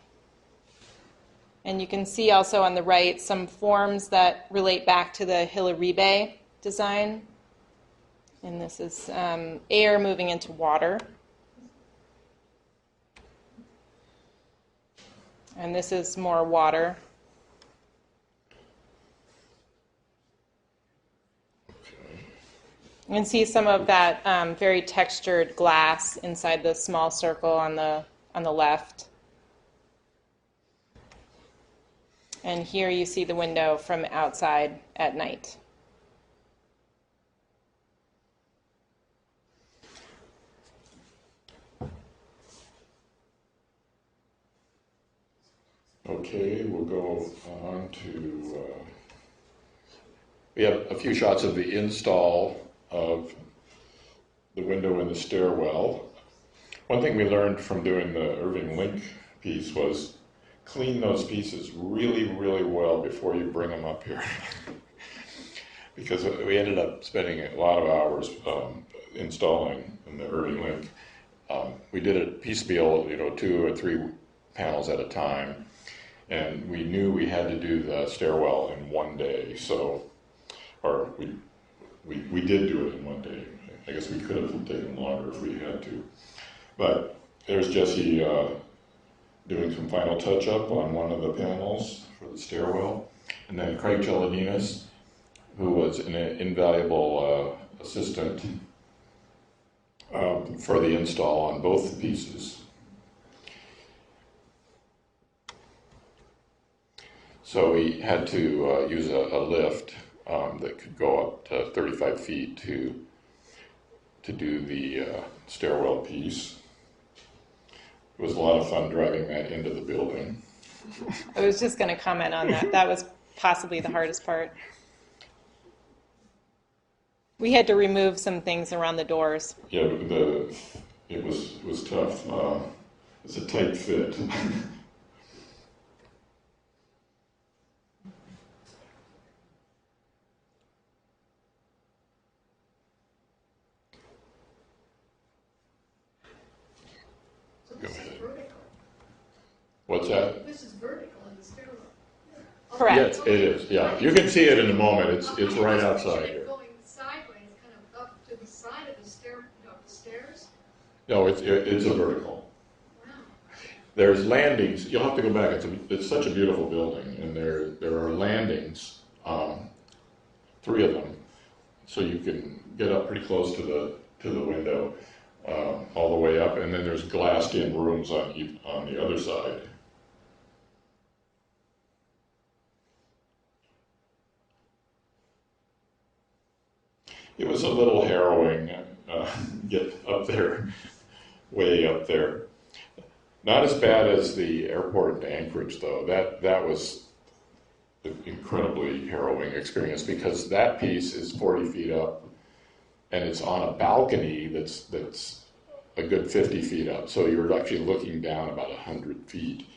And you can see also on the right some forms that relate back to the Hilaribe design. And this is air moving into water. And this is more water. You can see some of that very textured glass inside the small circle on the left. And here you see the window from outside at night. Okay, we'll go on to, we have a few shots of the install of the window in the stairwell. One thing we learned from doing the Irving Link piece was clean those pieces really, really well before you bring them up here. Because we ended up spending a lot of hours installing in the Irving Link. We did it piecemeal, 2 or 3 panels at a time. And we knew we had to do the stairwell in one day, or we did do it in one day. I guess we could have taken longer if we had to. But there's Jessie doing some final touch-up on one of the panels for the stairwell. And then Craig Geladinas, who was an invaluable assistant for the install on both the pieces. So we had to use a lift that could go up to 35 feet to do the stairwell piece. It was a lot of fun driving that into the building. I was just going to comment on that. That was possibly the hardest part. We had to remove some things around the doors. Yeah, it was tough. It's a tight fit. Go ahead. What's that? This is vertical in the stairwell. Correct. Yes, it is. Yeah, you can see it in a moment. It's right outside here. Going sideways, kind of up to the side of the stairs. No, it's a vertical. Wow. There's landings. You'll have to go back. It's such a beautiful building, and there are landings, 3 of them, so you can get up pretty close to the window. All the way up, and then there's glassed-in rooms on the other side. It was a little harrowing, get up there, way up there. Not as bad as the airport in Anchorage, though. That was an incredibly harrowing experience because that piece is 40 feet up, and it's on a balcony that's a good 50 feet up. So you're actually looking down about 100 feet.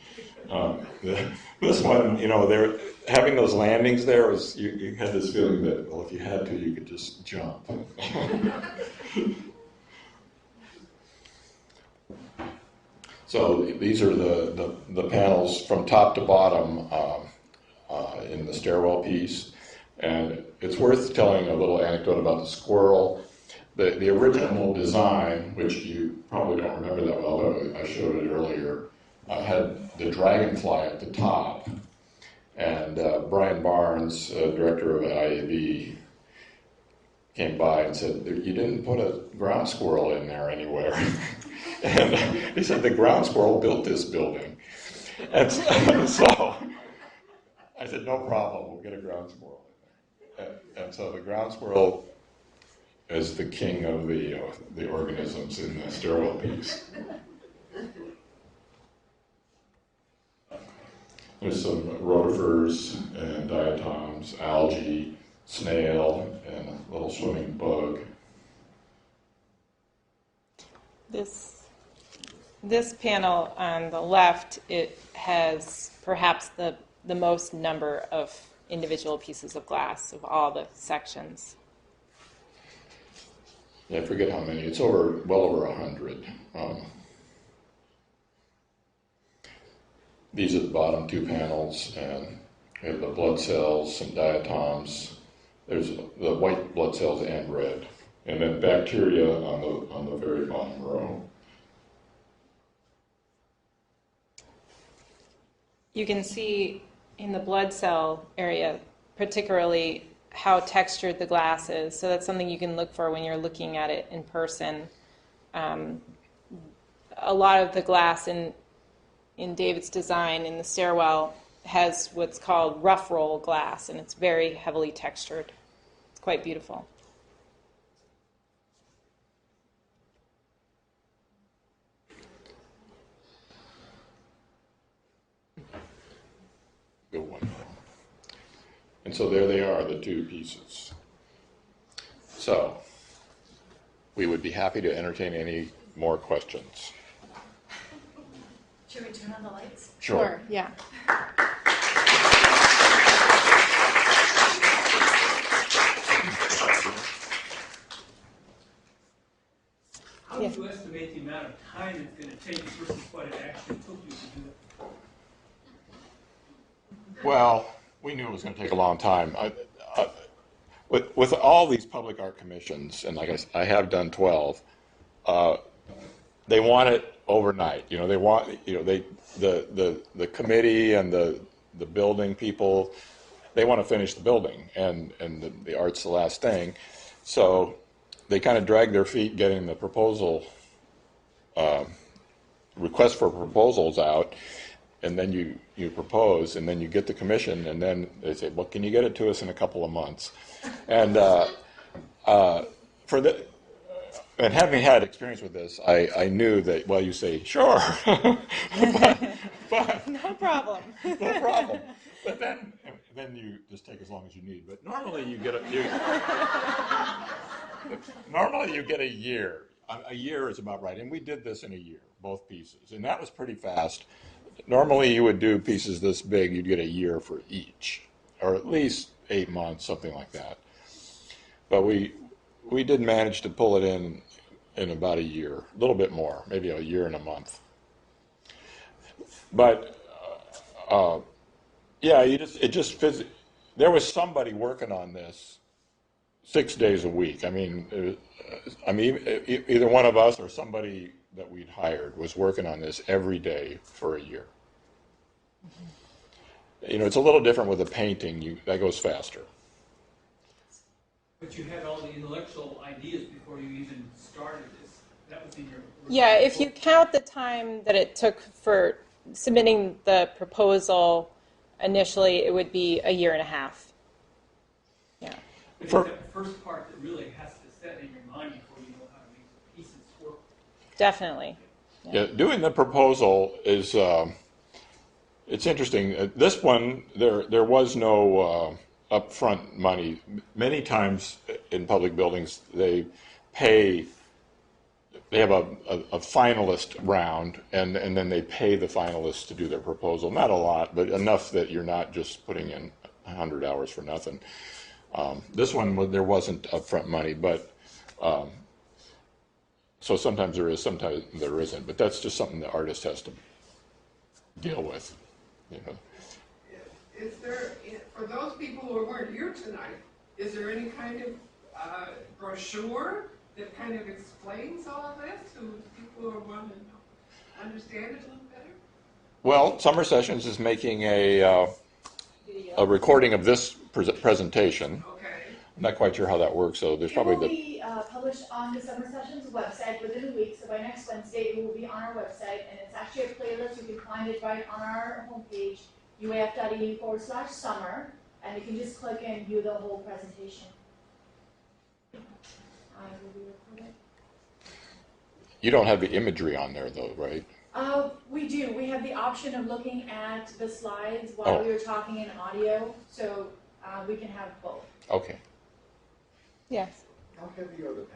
This one, they're having those landings there was you had this feeling that, well, if you had to, you could just jump. So these are the panels from top to bottom in the stairwell piece, and it's worth telling a little anecdote about the squirrel. The original design, which you probably don't remember that well, but I showed it earlier, had the dragonfly at the top. And Brian Barnes, director of IAB, came by and said, "You didn't put a ground squirrel in there anywhere." And he said, "The ground squirrel built this building." And so I said, "No problem, we'll get a ground squirrel in there." And so the ground squirrel is the king of the organisms in the stairwell piece. There's some rotifers and diatoms, algae, snail, and a little swimming bug. This panel on the left, it has perhaps the most number of individual pieces of glass of all the sections. Yeah, I forget how many. It's well over 100. These are the bottom two panels, and we have the blood cells, some diatoms. There's the white blood cells and red, and then bacteria on the very bottom row. You can see in the blood cell area, particularly how textured the glass is. So that's something you can look for when you're looking at it in person. A lot of the glass in David's design in the stairwell has what's called rough roll glass, and it's very heavily textured. It's quite beautiful. Good one. And so there they are, the two pieces. So we would be happy to entertain any more questions. Should we turn on the lights? Sure. Yeah. How do you estimate the amount of time it's going to take versus what it actually took you to do it? Well, we knew it was going to take a long time. With all these public art commissions, and like I have done 12, they want it overnight. They want the committee and the building people, they want to finish the building, and the art's the last thing. So they kind of drag their feet getting the proposal request for proposals out. And then you propose, and then you get the commission, and then they say, "Well, can you get it to us in a couple of months?" And and having had experience with this, I knew that. Well, you say, "Sure," but No problem. no problem. But then you just take as long as you need. But normally you get a year. A year is about right, and we did this in a year, both pieces, and that was pretty fast. Normally you would do pieces this big, you'd get a year for each, or at least 8 months, something like that. But we did manage to pull it in about a year, a little bit more, maybe a year and a month. But yeah, there was somebody working on this 6 days a week. I mean, either one of us or somebody that we'd hired was working on this every day for a year. It's a little different with a painting. That goes faster. But you had all the intellectual ideas before you even started this. That was in your... Yeah, if you count the time that it took for submitting the proposal initially, it would be a year and a half. Yeah. It's that first part that really has to set in your mind before you know how to make the pieces work. Definitely. Yeah, doing the proposal is it's interesting. This one there was no upfront money. Many times in public buildings they pay. They have a finalist round, and then they pay the finalists to do their proposal. Not a lot, but enough that you're not just putting in 100 hours for nothing. This one, there wasn't upfront money, but so sometimes there is, sometimes there isn't. But that's just something the artist has to deal with, you know. Is there, for those people who weren't here tonight, is there any kind of brochure that kind of explains all of this to people who want to understand it a little better? Well, Summer Sessions is making a recording of this presentation. Okay. I'm not quite sure how that works, so there's It probably will be published on the Summer Sessions website within a week, so by next Wednesday it will be on our website, and it's actually a playlist. You can find it right on our homepage, uaf.edu/summer, and you can just click and view the whole presentation. Will be recorded. You don't have the imagery on there, though, right? We do. We have the option of looking at the slides while we are talking in audio, so we can have both. Okay. Yes. How heavy are the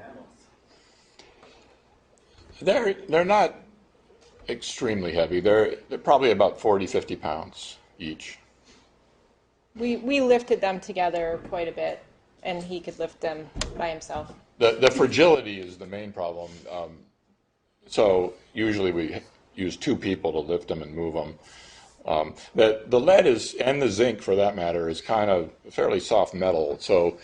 panels? They're not extremely heavy. They're probably about 40, 50 pounds each. We lifted them together quite a bit, and he could lift them by himself. The fragility is the main problem. So usually we use two people to lift them and move them. The lead is, and the zinc for that matter, is kind of fairly soft metal. So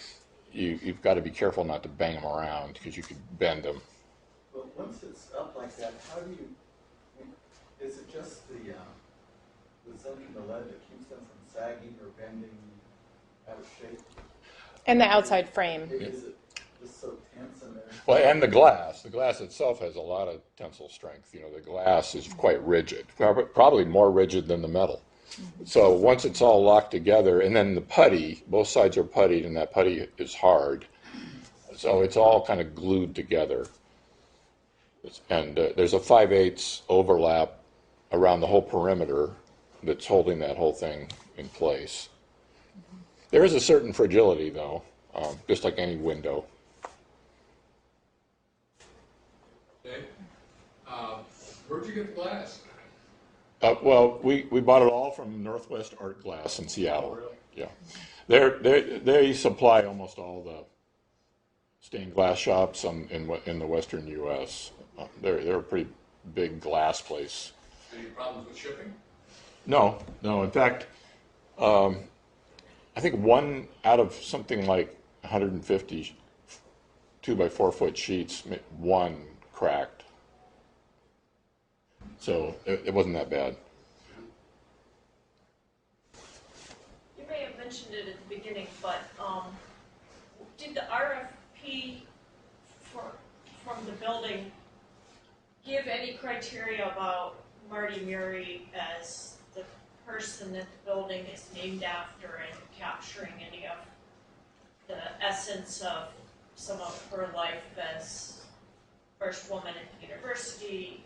you've got to be careful not to bang them around because you could bend them. But once it's up like that, how do you, is it just the zinc and the lead that keeps them from sagging or bending out of shape? And the outside frame. Is it just so tense in there? Well, and the glass itself has a lot of tensile strength. You know, the glass is quite rigid, probably more rigid than the metal. So once it's all locked together, and then the putty, both sides are puttied, and that putty is hard. So it's all kind of glued together. And there's a 5/8 overlap around the whole perimeter that's holding that whole thing in place. There is a certain fragility, though, just like any window. Okay. Where'd you get the glass? Well, we bought it all from Northwest Art Glass in Seattle. Yeah, they supply almost all the stained glass shops in the Western U.S. They're a pretty big glass place. Any problems with shipping? No. In fact, I think one out of something like 150 2-by-4 foot sheets, one cracked. So it wasn't that bad. You may have mentioned it at the beginning, but did the RFP from the building give any criteria about Marty Murie as the person that the building is named after and capturing any of the essence of some of her life as first woman at the university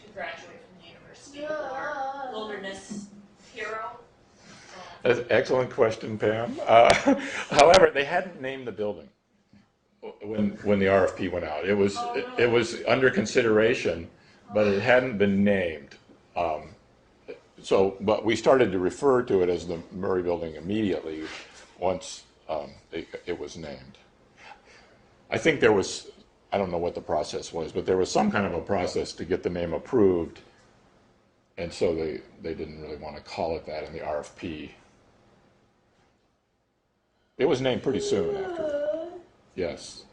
to graduate from the university or wilderness hero? That's an excellent question, Pam. However, they hadn't named the building when the RFP went out. It was under consideration, but it hadn't been named. But we started to refer to it as the Murie Building immediately once it was named. I think there was, I don't know what the process was, but there was some kind of a process to get the name approved, and so they didn't really want to call it that in the RFP. It was named pretty soon after. Yes.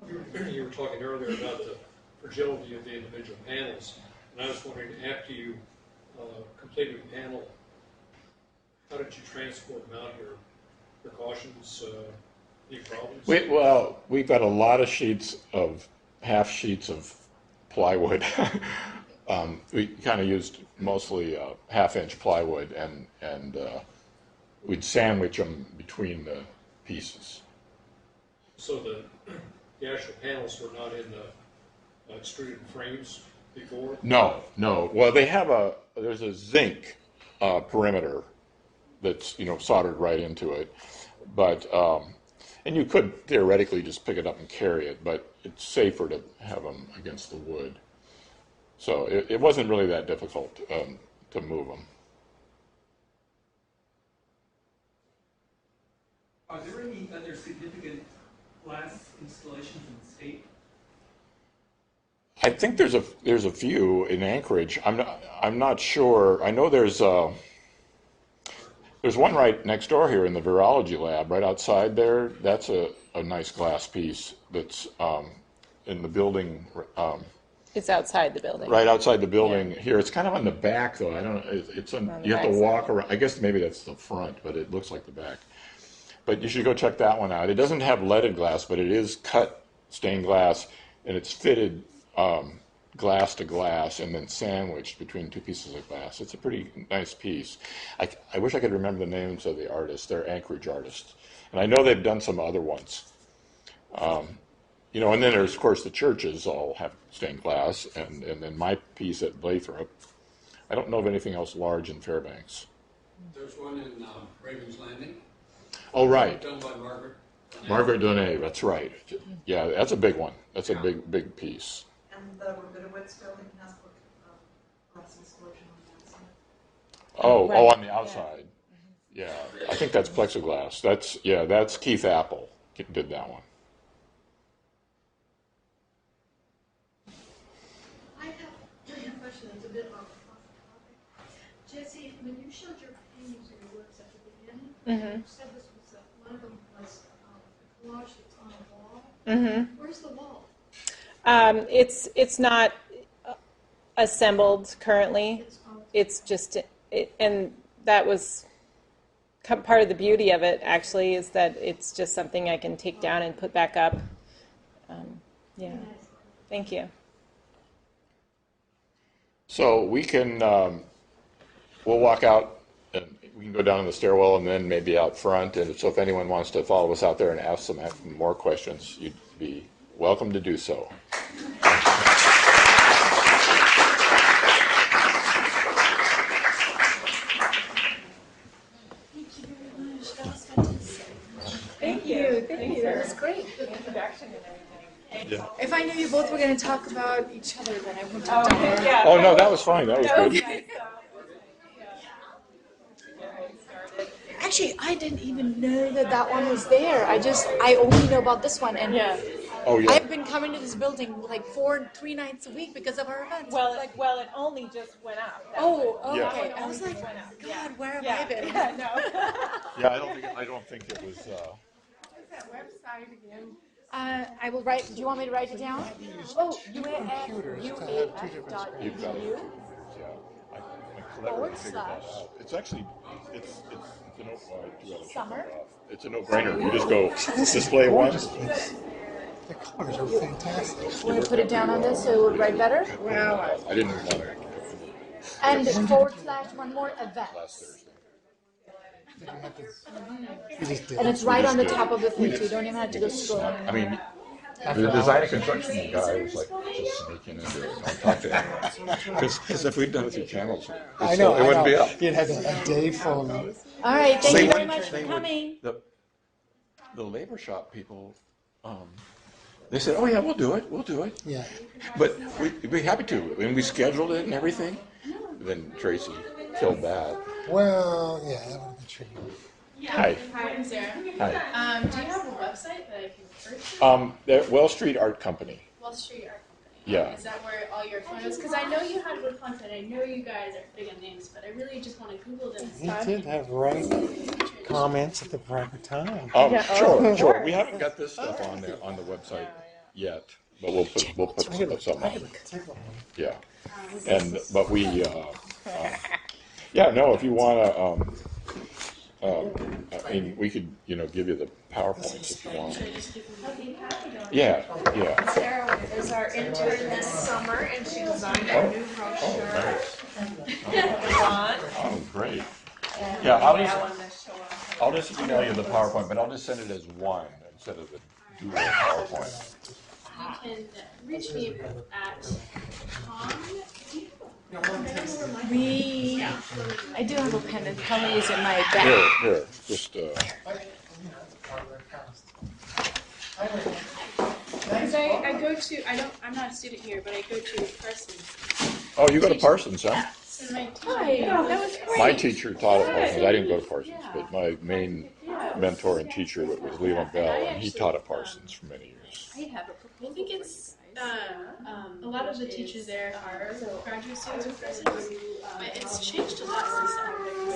You were talking earlier about the fragility of the individual panels, and I was wondering, after you completed the panel, how did you transport them out here? Precautions, any problems? We've got a lot of half sheets of plywood. We kind of used mostly half-inch plywood, and we'd sandwich them between the pieces. So the actual panels were not in the extruded frames? before? No. Well, there's a zinc perimeter that's, soldered right into it. But, and you could theoretically just pick it up and carry it, but it's safer to have them against the wood. So it wasn't really that difficult to move them. Are there any other significant glass installations in the state? I think there's a few in Anchorage. I'm not sure. I know there's one right next door here in the virology lab, right outside there. That's a nice glass piece that's in the building. It's outside the building. Right outside the building here. It's kind of on the back though. I don't. It's on. You have to walk around. I guess maybe that's the front, but it looks like the back. But you should go check that one out. It doesn't have leaded glass, but it is cut stained glass, and it's fitted glass to glass and then sandwiched between two pieces of glass. It's a pretty nice piece. I wish I could remember the names of the artists. They're Anchorage artists. And I know they've done some other ones. And then there's, of course, the churches all have stained glass, and then my piece at Lathrop. I don't know of anything else large in Fairbanks. There's one in Ravens Landing. Oh, right. Done by Margaret. Margaret Donay, that's right. Yeah, that's a big one. That's a big piece. And the Rabinowitz building has glass installation on the outside. Oh, on the outside. Yeah, I think that's plexiglass. That's Keith Apple did that one. I have a question that's a bit off topic. Jessie, when you showed your paintings or your works at the beginning, you said this was one of them was a collage that's on a wall. Mm-hmm. Where's the wall? It's not assembled currently. It's just, and that was part of the beauty of it, actually, is that it's just something I can take down and put back up. Yeah. Thank you. So we can, we'll walk out, and we can go down in the stairwell and then maybe out front. And so if anyone wants to follow us out there and ask some more questions, you'd be welcome to do so. Thank you. That was great. Introduction and everything. Yeah. If I knew you both were going to talk about each other, then I wouldn't have done it. Yeah. Oh, no, that was fine. That was good. Actually, I didn't even know that one was there. I only know about this one. And Oh, yeah. I've been coming to this building like 3 nights a week because of our events. Well, it only just went up. Yeah. Okay. I was like, God, where have I been? Yeah, I don't think it was. What's that website again? I will write. Do you want me to write it down? Oh, UAF. You've got it. Yeah. I'm clever to figure that out. It's actually, it's an Summer? It's a no-brainer. You just go display one. The colors are fantastic. Want to put it down on this so it would write better? Well, I didn't want to. And / one more event. Last Thursday. And it's right on the top of the thing, so you don't even have to go scrolling. I mean, the design and construction guy was like just sneaking into it. Don't talk to anyone. Because if we'd done it through channels, it wouldn't be up. You'd have a day full of. All right, thank you very much for coming. The labor shop people, they said, "Oh yeah, we'll do it." Yeah. But we'd be happy to, and we scheduled it and everything. Then Tracy killed that. Well, yeah, that would have been tricky. Hi. Hi, I'm Sarah. Hi. Do you have a website that I can refer to? The Well Street Art Company. Wall Street Art Company. Yeah. Is that where all your photos? Because I know you had good content. I know you guys are big on names, but I really just want to Google them and He stuff. did have right comments at the proper time. Sure. We haven't got this stuff on there on the website yet, but we'll put something on. Yeah. But we if you want to. I mean, we could, give you the PowerPoints if you want. Yeah. Sarah is our intern this summer, and she designed a new brochure. Oh, great. Yeah, I'll just email you the PowerPoint, but I'll just send it as one instead of the dual PowerPoint. can reach me at Tom. I do have a pen, and Kelly is in my bag. Here, just, Because I go to, I'm not a student here, but I go to Parsons. oh, you go to Parsons, huh? And my teacher, that was great. My teacher taught at Parsons. I didn't go to Parsons, but my main mentor and teacher was Leland Bell, and he taught at Parsons for many years. I think it's a lot of the teachers there are graduate students of Parsons, but it's changed a lot since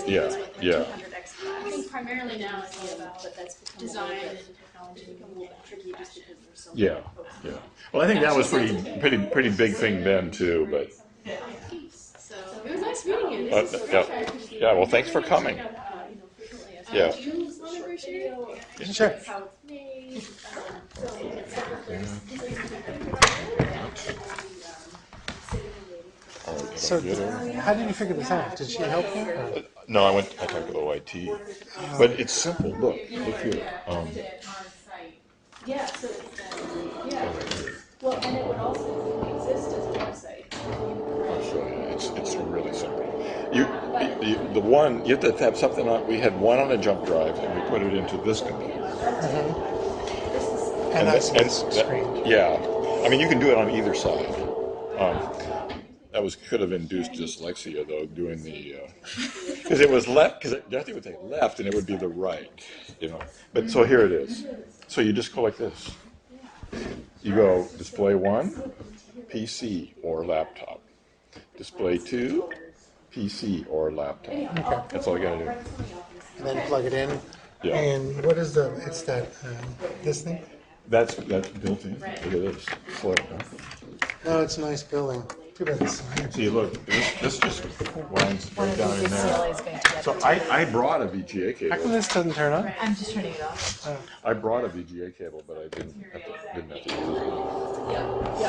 then. Yeah. I think primarily now it's all about design and technology. Become a little bit tricky just because there's so many folks. Yeah. Well, I think that was pretty big thing then too, but. So it was nice meeting you. Yeah. Well, thanks for coming. Yeah. Do you want to appreciate it? Sure. How it's made. So, how did you figure this out? Did she help you? Or? No, I talked to OIT, but it's simple. Look here. Yeah, so well, and it would also exist as a website. I'll show you. It's really simple. You have to have something on. We had one on a jump drive, and we put it into this computer. And that's screen. Yeah, I mean you can do it on either side. That could have induced dyslexia though, doing the because it was left, because Jessie would say left and it would be the right, But so here it is. So you just go like this. You go display 1, PC or laptop. Display 2, PC or laptop. Okay. That's all you got to do. And then plug it in. Yeah. And what is it's that, this thing? That's built in. Look at this. Slow, huh? No, it's a nice building. Too bad it's See, look, this just lines right down in there. So I brought a VGA cable. How come this doesn't turn on? I'm just turning it off. I brought a VGA cable, but I didn't have to use it.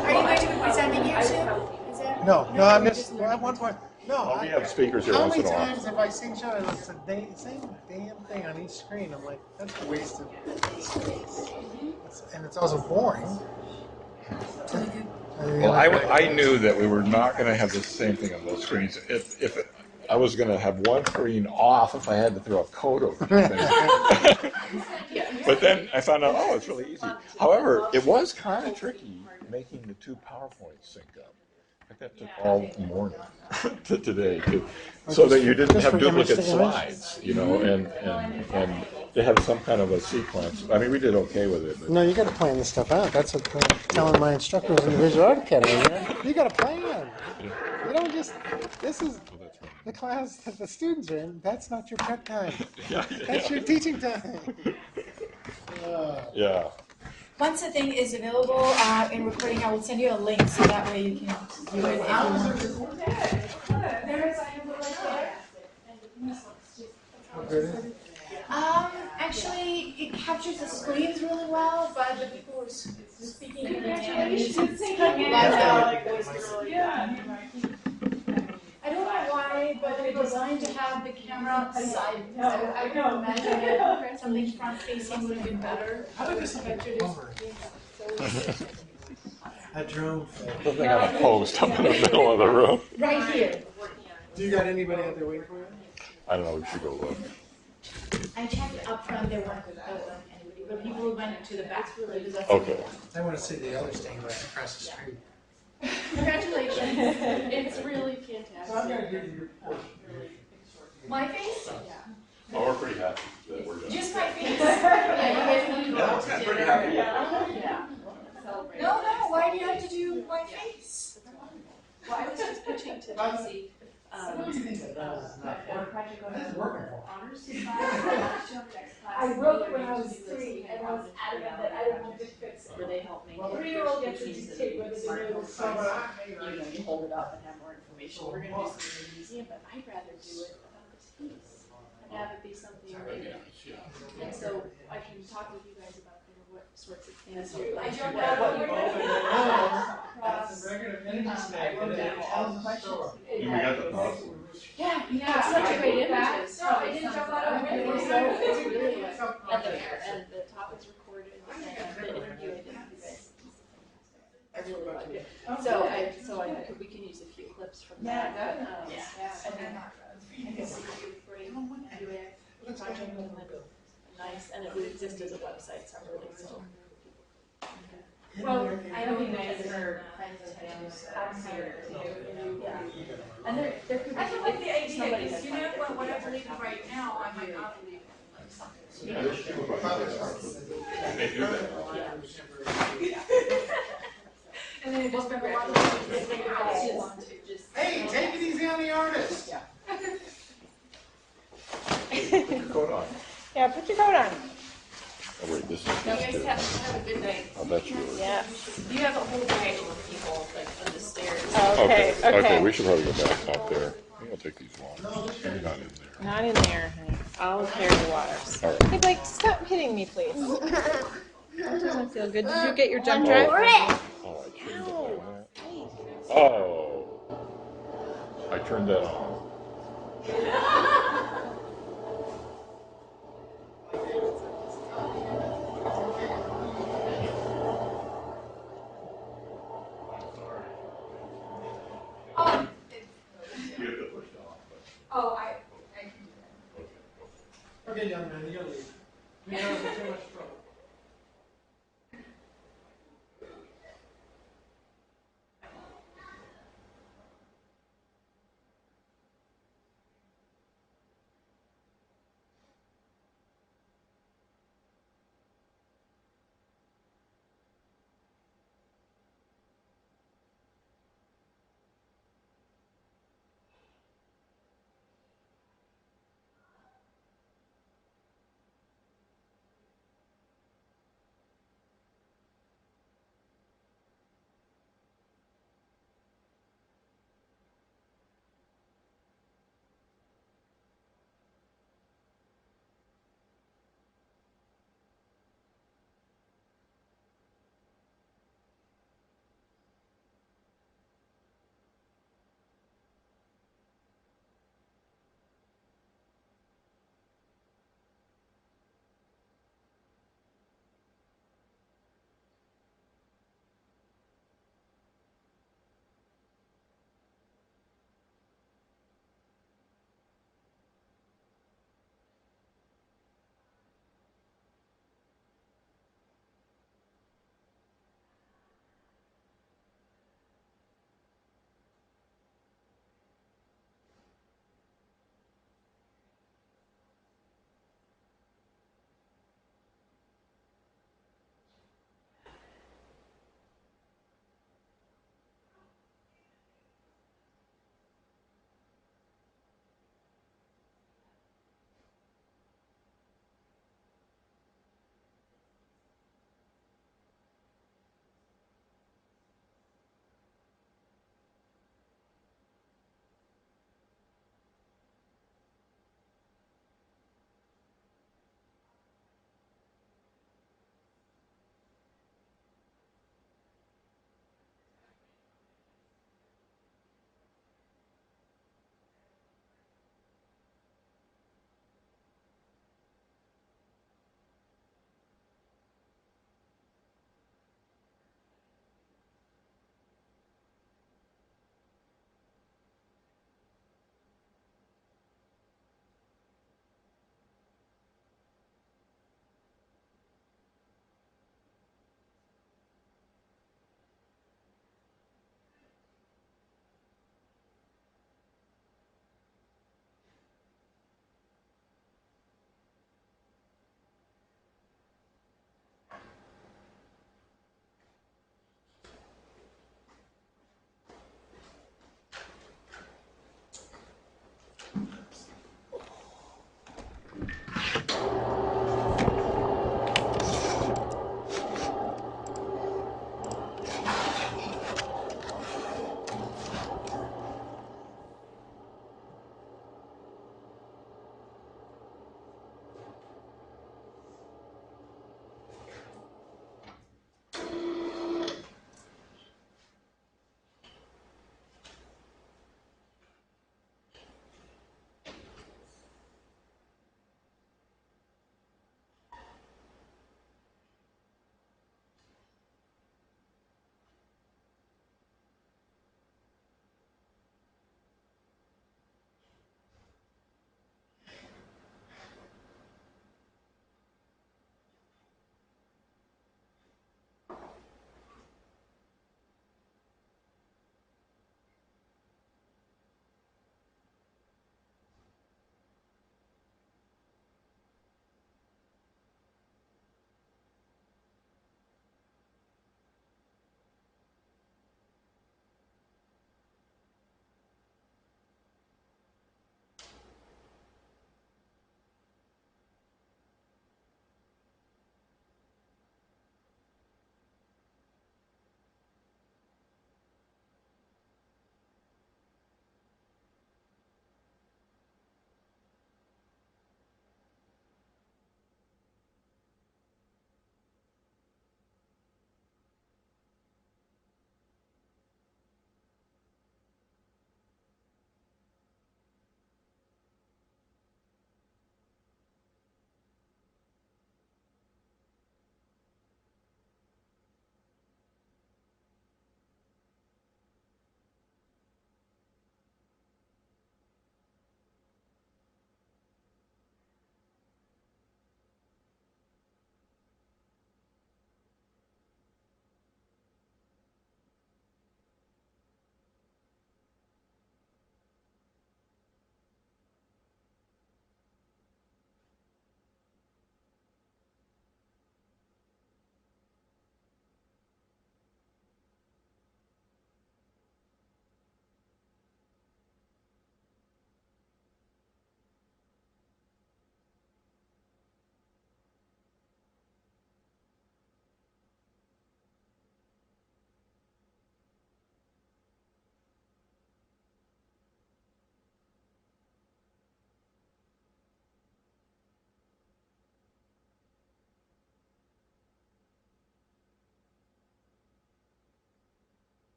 Are you going to be presenting here too? No, I'm just, at one point, no. We have speakers here How once in many a while. times have I seen show and it's the same damn thing on each screen? I'm like, that's a waste of space. And it's also boring. Well, I knew that we were not going to have the same thing on those screens. If I was going to have one screen off if I had to throw a coat over the thing. But then I found out, it's really easy. However, it was kind of tricky making the two PowerPoints sync up. In fact, that took all morning to today, so that you didn't have duplicate slides, and they have some kind of a sequence. I mean, we did okay with it. But. No, you got to plan this stuff out. That's what I'm telling my instructors in the Visual Art Academy. You got to plan. You don't just. This is the class that the students are in. That's not your prep time. That's your teaching time. Yeah. Once the thing is available in recording, I will send you a link so that way you can view it if you want. Actually, it captures the screens really well, but the people who are speaking in the I don't know why, but they're designed to have the camera side. I can imagine it. Something front facing would have been better. How about this I drove. Something on a post up in the middle of the room. Right here. Do you got anybody out there waiting for you? I don't know. We should go look. I checked up front. There weren't anybody, but people went to the back. Okay. I want to see the other stained glass across the street. Congratulations. It's really fantastic. My face? Oh, we're pretty happy that we're done. Just my face? Pretty happy. No, why do you have to do my face? Well, I was just pitching to Jessie. I wrote when I was 3, and I was adamant that I didn't want to fix it. Where they help make 3-year-old gets to dictate whether they know the song. you hold it up and have more information. We're going to do something in the museum, but I'd rather do it about this piece and have it be something related. And so I can talk with you guys about what sorts of things you like, what you I wrote down all the questions. We got the post. Yeah, you have such great images. No, I didn't jump out of It's really and the topics recorded and the interview I did with you guys. really like it. So we can use a few clips from that. And then I can see you bring UAF project and nice, and it would exist as a website separately. So. Well, I know you guys are friends and families out here too. Yeah. And there could be. I don't like the idea, somebody because has you know like what I believe right now, I might not believe in something. They do that. And then it just spend a lot of time. Hey, take it easy on the artist. Yeah. Put your coat on. Yeah, put your coat on. Oh, wait, this is You guys too. have a good night. Oh, that's yours. Yeah. You have a whole bag of people like on the stairs. Okay, Okay, we should probably go back out there. I think I'll take these ones. Maybe not in there. Not in there, honey. I'll carry the waters. All right. Hey, Blake, stop hitting me, please. That doesn't feel good. Did you get your jump drive? Oh, I turned it on. Oh, I turned that on. You have to push it off. Oh, I can do that. Okay, young man, you gotta leave. You know, too much